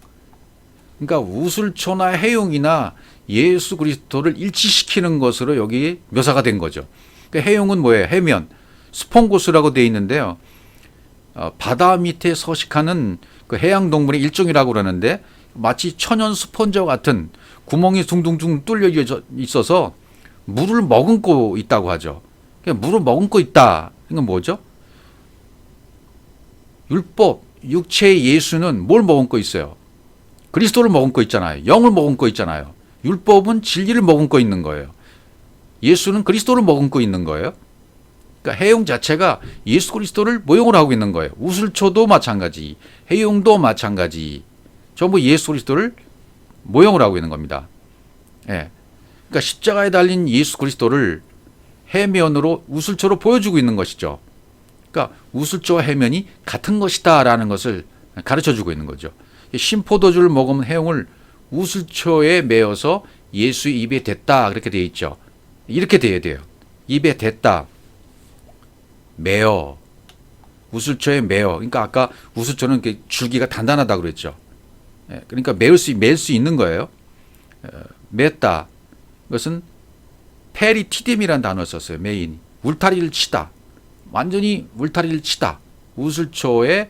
그러니까 우슬초나 해용이나 예수 그리스도를 일치시키는 것으로 여기 묘사가 된 거죠. 그러니까 해용은 뭐예요? 해면, 스폰고스라고 되어 있는데요. 바다 밑에 서식하는 그 해양 동물의 일종이라고 그러는데 마치 천연 스펀지와 같은 구멍이 둥둥둥 뚫려 있어서 물을 머금고 있다고 하죠. 그러니까 물을 머금고 있다. 이건 뭐죠? 율법, 육체의 예수는 뭘 머금고 있어요? 그리스도를 머금고 있잖아요. 영을 머금고 있잖아요. 율법은 진리를 머금고 있는 거예요. 예수는 그리스도를 머금고 있는 거예요. 그러니까 해용 자체가 예수 그리스도를 모형을 하고 있는 거예요. 우슬초도 마찬가지, 해용도 마찬가지. 전부 예수 그리스도를 모형을 하고 있는 겁니다. 예. 그러니까 십자가에 달린 예수 그리스도를 해면으로 우슬초로 보여주고 있는 것이죠. 그러니까 우슬초와 해면이 같은 것이다라는 것을 가르쳐주고 있는 거죠. 신포도주를 머금은 해용을 우슬초에 메어서 예수의 입에 댔다 그렇게 되어 있죠. 이렇게 돼야 돼요. 입에 댔다. 메어. 우슬초에 메어. 그러니까 아까 우슬초는 줄기가 단단하다고 그랬죠. 그러니까 맬 수 있는 거예요. 맸다. 그것은 페리티뎀이라는 단어를 썼어요. 메인. 울타리를 치다. 완전히 울타리를 치다. 우슬초에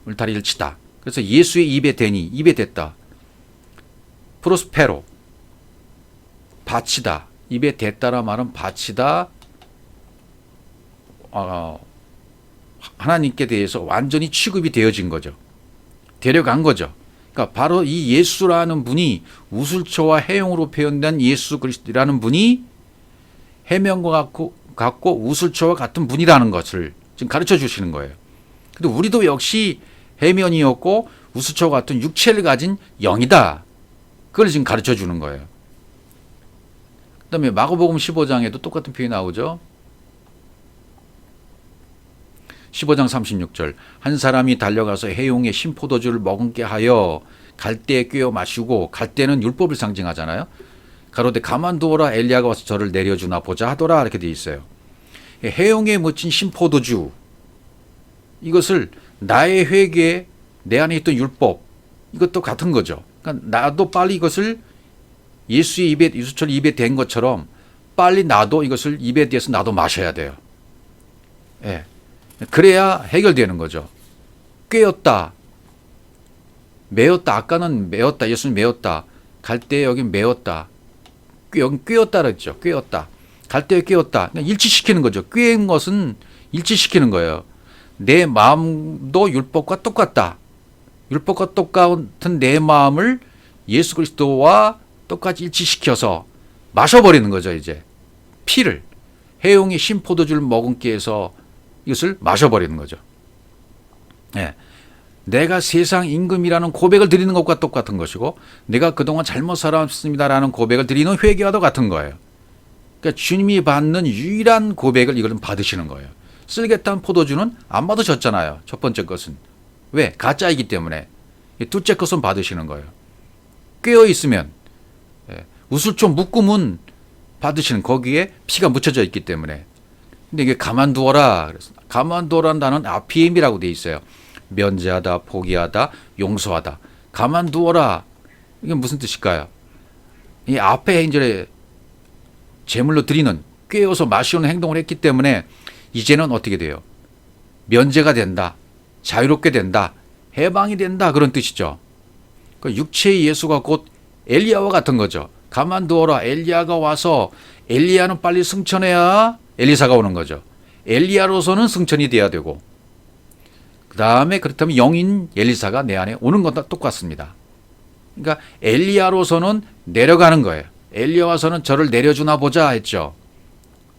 울타리를 치다. 그래서 예수의 입에 대니, 입에 댔다. 프로스페로. 바치다. 입에 댔다라 말은 바치다. 하나님께 대해서 완전히 취급이 되어진 거죠. 데려간 거죠. 그러니까 바로 이 예수라는 분이 우슬초와 해용으로 표현된 예수 그리스도라는 분이 해면과 같고 우슬초와 같은 분이라는 것을 지금 가르쳐 주시는 거예요. 근데 우리도 역시 해면이었고 우슬초와 같은 육체를 가진 영이다. 그걸 지금 가르쳐 주는 거예요. 그다음에 마가복음 15장에도 똑같은 표현이 나오죠. 15장 36절 한 사람이 달려가서 해용의 신포도주를 머금게 하여 갈대에 꿰어 마시고, 갈대는 율법을 상징하잖아요. 가로되 가만두어라 엘리야가 와서 저를 내려주나 보자 하더라, 이렇게 돼 있어요. 해용에 묻힌 신포도주, 이것을 나의 회개에 내 안에 있던 율법, 이것도 같은 거죠. 그러니까 나도 빨리 이것을 예수의 입에, 예수처럼 입에 댄 것처럼 빨리 나도 이것을 입에 대서 나도 마셔야 돼요. 예. 그래야 해결되는 거죠. 꿰었다, 메었다. 아까는 메었다, 예수는 메었다. 갈대에 여긴 메었다. 여긴 꿰었다 그랬죠. 꿰었다. 갈대에 꿰었다. 그냥 일치시키는 거죠. 꿰은 것은 일치시키는 거예요. 내 마음도 율법과 똑같다. 율법과 똑같은 내 마음을 예수 그리스도와 똑같이 일치시켜서 마셔버리는 거죠. 이제 피를, 해용의 신포도주를 머금게 해서 이것을 마셔버리는 거죠. 예. 내가 세상 임금이라는 고백을 드리는 것과 똑같은 것이고, 내가 그동안 잘못 살았습니다라는 고백을 드리는 회개와도 같은 거예요. 그러니까 주님이 받는 유일한 고백을 이걸 받으시는 거예요. 쓸개탄 포도주는 안 받으셨잖아요. 첫 번째 것은. 왜? 가짜이기 때문에. 둘째 것은 받으시는 거예요. 꿰어 있으면, 우슬초 묶음은 받으시는, 거기에 피가 묻혀져 있기 때문에. 근데 이게 가만두어라. 그래서 가만두어라는 단어는 아피엠이라고 돼 있어요. 면제하다, 포기하다, 용서하다. 가만두어라. 이게 무슨 뜻일까요? 이 앞에 이제 제물로 드리는, 꿰어서 마시는 행동을 했기 때문에 이제는 어떻게 돼요? 면제가 된다, 자유롭게 된다, 해방이 된다, 그런 뜻이죠. 그러니까 육체의 예수가 곧 엘리야와 같은 거죠. 가만두어라. 엘리야가 와서, 엘리야는 빨리 승천해야 엘리사가 오는 거죠. 엘리야로서는 승천이 돼야 되고, 그 다음에 그렇다면 영인 엘리사가 내 안에 오는 것과 똑같습니다. 그러니까 엘리야로서는 내려가는 거예요. 엘리야 와서는 저를 내려주나 보자 했죠.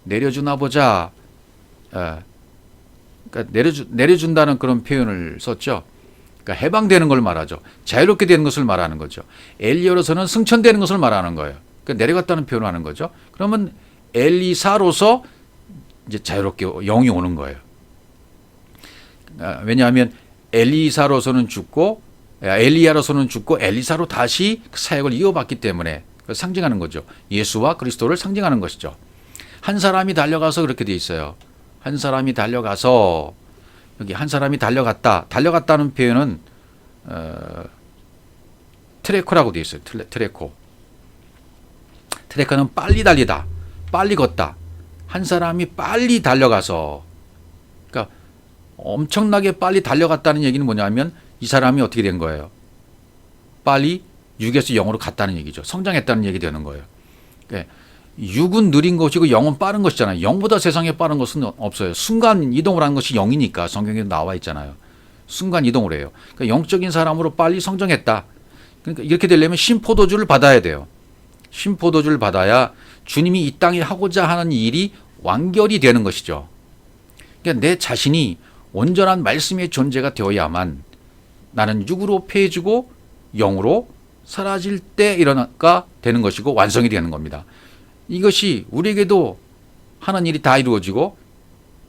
내려주나 보자. 그러니까 내려준다는 그런 표현을 썼죠. 그러니까 해방되는 걸 말하죠. 자유롭게 되는 것을 말하는 거죠. 엘리야로서는 승천되는 것을 말하는 거예요. 그러니까 내려갔다는 표현을 하는 거죠. 그러면 엘리사로서 이제 자유롭게 영이 오는 거예요. 왜냐하면 엘리사로서는 죽고, 엘리야로서는 죽고 엘리사로 다시 사역을 이어받기 때문에 상징하는 거죠. 예수와 그리스도를 상징하는 것이죠. 한 사람이 달려가서 그렇게 돼 있어요. 한 사람이 달려가서, 여기 한 사람이 달려갔다. 달려갔다는 표현은 트레코라고 돼 있어요. 트레코. 트레코는 빨리 달리다, 빨리 걷다. 한 사람이 빨리 달려가서, 그러니까 엄청나게 빨리 달려갔다는 얘기는 뭐냐면 이 사람이 어떻게 된 거예요? 빨리 육에서 영으로 갔다는 얘기죠. 성장했다는 얘기 되는 거예요. 그러니까 육은 느린 것이고 영은 빠른 것이잖아요. 영보다 세상에 빠른 것은 없어요. 순간 이동을 하는 것이 영이니까 성경에 나와 있잖아요. 순간 이동을 해요. 그러니까 영적인 사람으로 빨리 성장했다. 그러니까 이렇게 되려면 신포도주를 받아야 돼요. 신포도주를 받아야 주님이 이 땅에 하고자 하는 일이 완결이 되는 것이죠. 그러니까 내 자신이 온전한 말씀의 존재가 되어야만 나는 육으로 패해지고 영으로 사라질 때 일어나가 되는 것이고 완성이 되는 겁니다. 이것이 우리에게도 하는 일이 다 이루어지고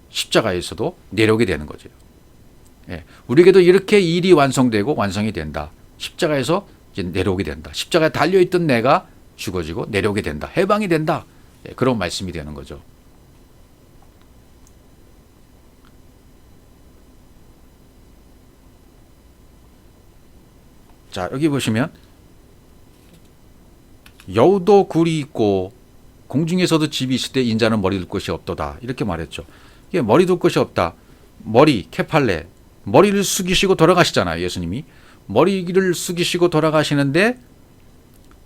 십자가에서도 내려오게 되는 거죠. 우리에게도 이렇게 일이 완성되고 완성이 된다. 십자가에서 이제 내려오게 된다. 십자가에 달려있던 내가 죽어지고 내려오게 된다. 해방이 된다. 그런 말씀이 되는 거죠. 자, 여기 보시면 여우도 굴이 있고 공중에서도 집이 있을 때 인자는 머리 둘 곳이 없도다. 이렇게 말했죠. 이게 머리 둘 곳이 없다. 머리, 케팔레. 머리를 숙이시고 돌아가시잖아요. 예수님이. 머리를 숙이시고 돌아가시는데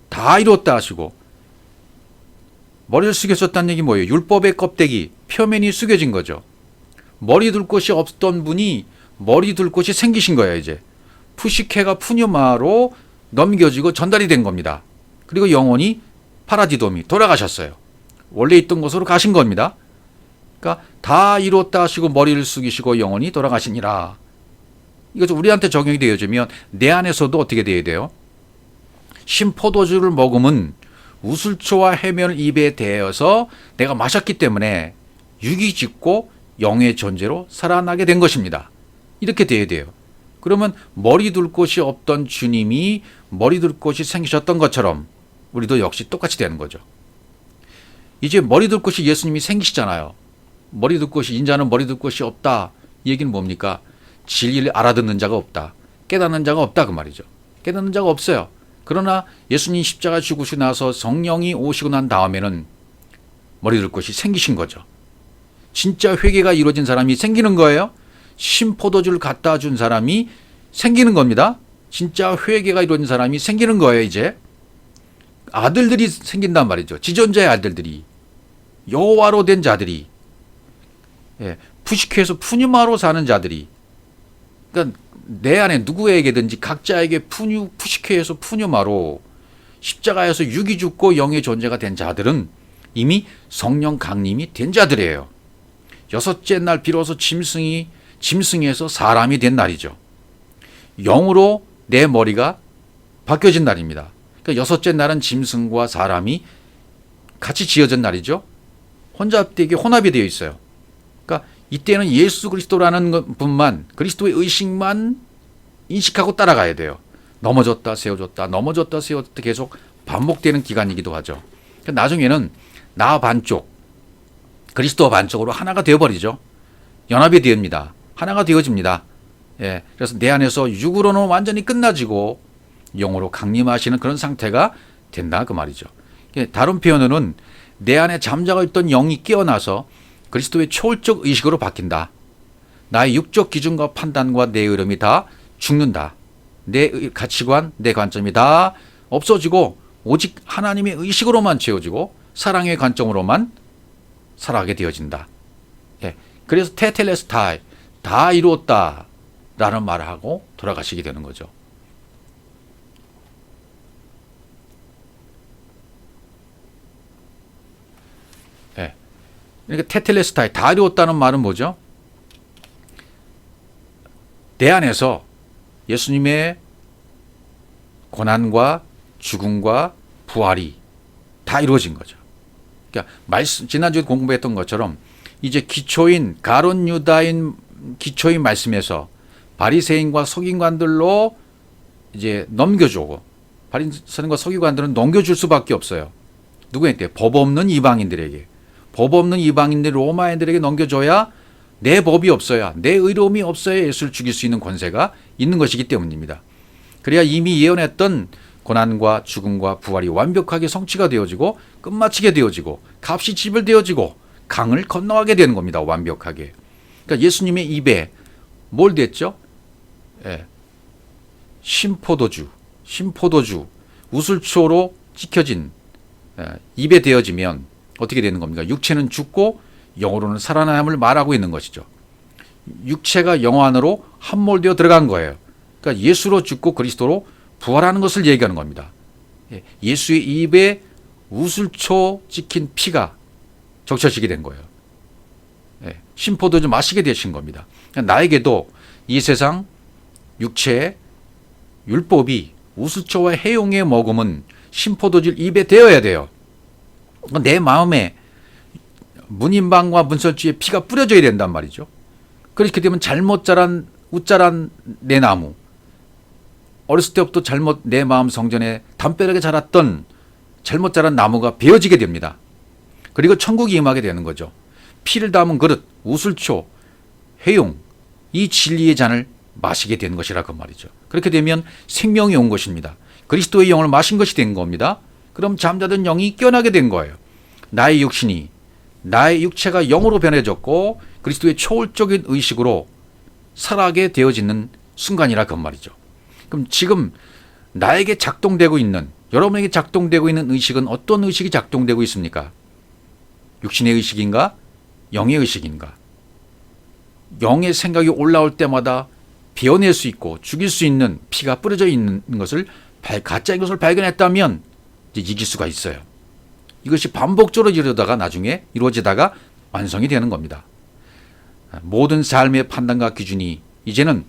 다 이뤘다 하시고, 머리를 숙여줬다는 얘기 뭐예요? 율법의 껍데기, 표면이 숙여진 거죠. 머리 둘 곳이 없던 분이 머리 둘 곳이 생기신 거예요. 이제 푸시케가 푸뉴마로 넘겨지고 전달이 된 겁니다. 그리고 영혼이 파라디돔이 돌아가셨어요. 원래 있던 곳으로 가신 겁니다. 그러니까 다 이뤘다 하시고 머리를 숙이시고 영혼이 돌아가시니라. 이거 우리한테 적용이 되어지면 내 안에서도 어떻게 돼야 돼요? 신포도주를 먹으면 우슬초와 해면을 입에 대어서 내가 마셨기 때문에 육이 짓고 영의 존재로 살아나게 된 것입니다. 이렇게 돼야 돼요. 그러면 머리 둘 곳이 없던 주님이 머리 둘 곳이 생기셨던 것처럼 우리도 역시 똑같이 되는 거죠. 이제 머리 둘 곳이 예수님이 생기시잖아요. 머리 둘 곳이, 인자는 머리 둘 곳이 없다. 이 얘기는 뭡니까? 진리를 알아듣는 자가 없다. 깨닫는 자가 없다 그 말이죠. 깨닫는 자가 없어요. 그러나 예수님 십자가 죽으시고 나서 성령이 오시고 난 다음에는 머리 둘 곳이 생기신 거죠. 진짜 회개가 이루어진 사람이 생기는 거예요. 신포도주를 갖다 준 사람이 생기는 겁니다. 진짜 회개가 이루어진 사람이 생기는 거예요. 이제 아들들이 생긴단 말이죠. 지존자의 아들들이, 여호와로 된 자들이, 푸시케에서 푸뉴마로 사는 자들이, 그러니까 내 안에 누구에게든지 각자에게 푸시케에서 푸뉴마로, 십자가에서 육이 죽고 영의 존재가 된 자들은 이미 성령 강림이 된 자들이에요. 여섯째 날 비로소 짐승에서 사람이 된 날이죠. 영으로 내 머리가 바뀌어진 날입니다. 그러니까 여섯째 날은 짐승과 사람이 같이 지어진 날이죠. 혼합이 되어 있어요. 그러니까 이때는 예수 그리스도라는 분만, 그리스도의 의식만 인식하고 따라가야 돼요. 넘어졌다 세워졌다, 넘어졌다 세워졌다 계속 반복되는 기간이기도 하죠. 그러니까 나중에는 나 반쪽, 그리스도 반쪽으로 하나가 되어버리죠. 연합이 됩니다. 하나가 되어집니다. 그래서 내 안에서 육으로는 완전히 끝나지고 영으로 강림하시는 그런 상태가 된다 그 말이죠. 다른 표현으로는 내 안에 잠자고 있던 영이 깨어나서 그리스도의 초월적 의식으로 바뀐다. 나의 육적 기준과 판단과 내 흐름이 다 죽는다. 내 가치관, 내 관점이 다 없어지고 오직 하나님의 의식으로만 채워지고 사랑의 관점으로만 살아가게 되어진다. 그래서 테텔레스타이, 다 이루었다 라는 말을 하고 돌아가시게 되는 거죠. 그러니까 테텔레스타이, 다 이루었다는 말은 뭐죠? 내 안에서 예수님의 고난과 죽음과 부활이 다 이루어진 거죠. 그러니까 지난주에 공부했던 것처럼 이제 기초인 가론 유다인 기초인 말씀에서 바리새인과 서기관들로 이제 넘겨주고, 바리새인과 서기관들은 넘겨줄 수밖에 없어요. 누구한테? 법 없는 이방인들에게. 법 없는 이방인들 로마인들에게 넘겨줘야 내 법이 없어야, 내 의로움이 없어야 예수를 죽일 수 있는 권세가 있는 것이기 때문입니다. 그래야 이미 예언했던 고난과 죽음과 부활이 완벽하게 성취가 되어지고 끝마치게 되어지고 값이 지불되어지고 강을 건너가게 되는 겁니다. 완벽하게. 그러니까 예수님의 입에 뭘 됐죠? 신포도주, 우슬초로 찍혀진 입에 되어지면 어떻게 되는 겁니까? 육체는 죽고 영으로는 살아남을 말하고 있는 것이죠. 육체가 영 안으로 함몰되어 들어간 거예요. 그러니까 예수로 죽고 그리스도로 부활하는 것을 얘기하는 겁니다. 예수의 입에 우슬초 찍힌 피가 적셔지게 된 거예요. 신포도주 마시게 되신 겁니다. 나에게도 이 세상 육체의 율법이 우슬초와 해용에 머금은 신포도주를 입에 대어야 돼요. 내 마음에 문인방과 문설주의 피가 뿌려져야 된단 말이죠. 그렇게 되면 잘못 자란 웃자란 내 나무, 어렸을 때부터 잘못 내 마음 성전에 담벼락에 자랐던 잘못 자란 나무가 베어지게 됩니다. 그리고 천국이 임하게 되는 거죠. 피를 담은 그릇, 우슬초, 해용, 이 진리의 잔을 마시게 되는 것이라 그 말이죠. 그렇게 되면 생명이 온 것입니다. 그리스도의 영을 마신 것이 된 겁니다. 그럼 잠자던 영이 깨어나게 된 거예요. 나의 육신이, 나의 육체가 영으로 변해졌고 그리스도의 초월적인 의식으로 살아가게 되어지는 순간이라 그 말이죠. 그럼 지금 나에게 작동되고 있는, 여러분에게 작동되고 있는 의식은 어떤 의식이 작동되고 있습니까? 육신의 의식인가? 영의 의식인가? 영의 생각이 올라올 때마다 베어낼 수 있고 죽일 수 있는 피가 뿌려져 있는 것을, 가짜인 것을 발견했다면 이제 이길 수가 있어요. 이것이 반복적으로 이루어지다가 완성이 되는 겁니다. 모든 삶의 판단과 기준이 이제는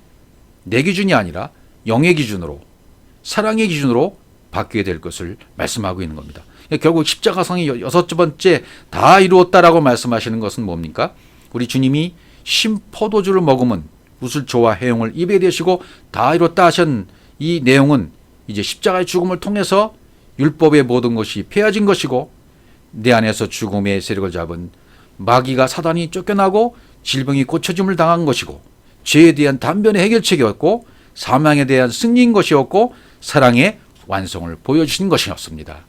내 기준이 아니라 영의 기준으로, 사랑의 기준으로 바뀌게 될 것을 말씀하고 있는 겁니다. 결국 십자가상이 여섯 번째 다 이루었다라고 말씀하시는 것은 뭡니까? 우리 주님이 신포도주를 먹으면 우슬초와 해용을 입에 대시고 다 이뤘다 하신 이 내용은 이제 십자가의 죽음을 통해서 율법의 모든 것이 폐해진 것이고 내 안에서 죽음의 세력을 잡은 마귀가 사단이 쫓겨나고 질병이 고쳐짐을 당한 것이고 죄에 대한 단변의 해결책이었고 사망에 대한 승리인 것이었고 사랑의 완성을 보여주신 것이었습니다.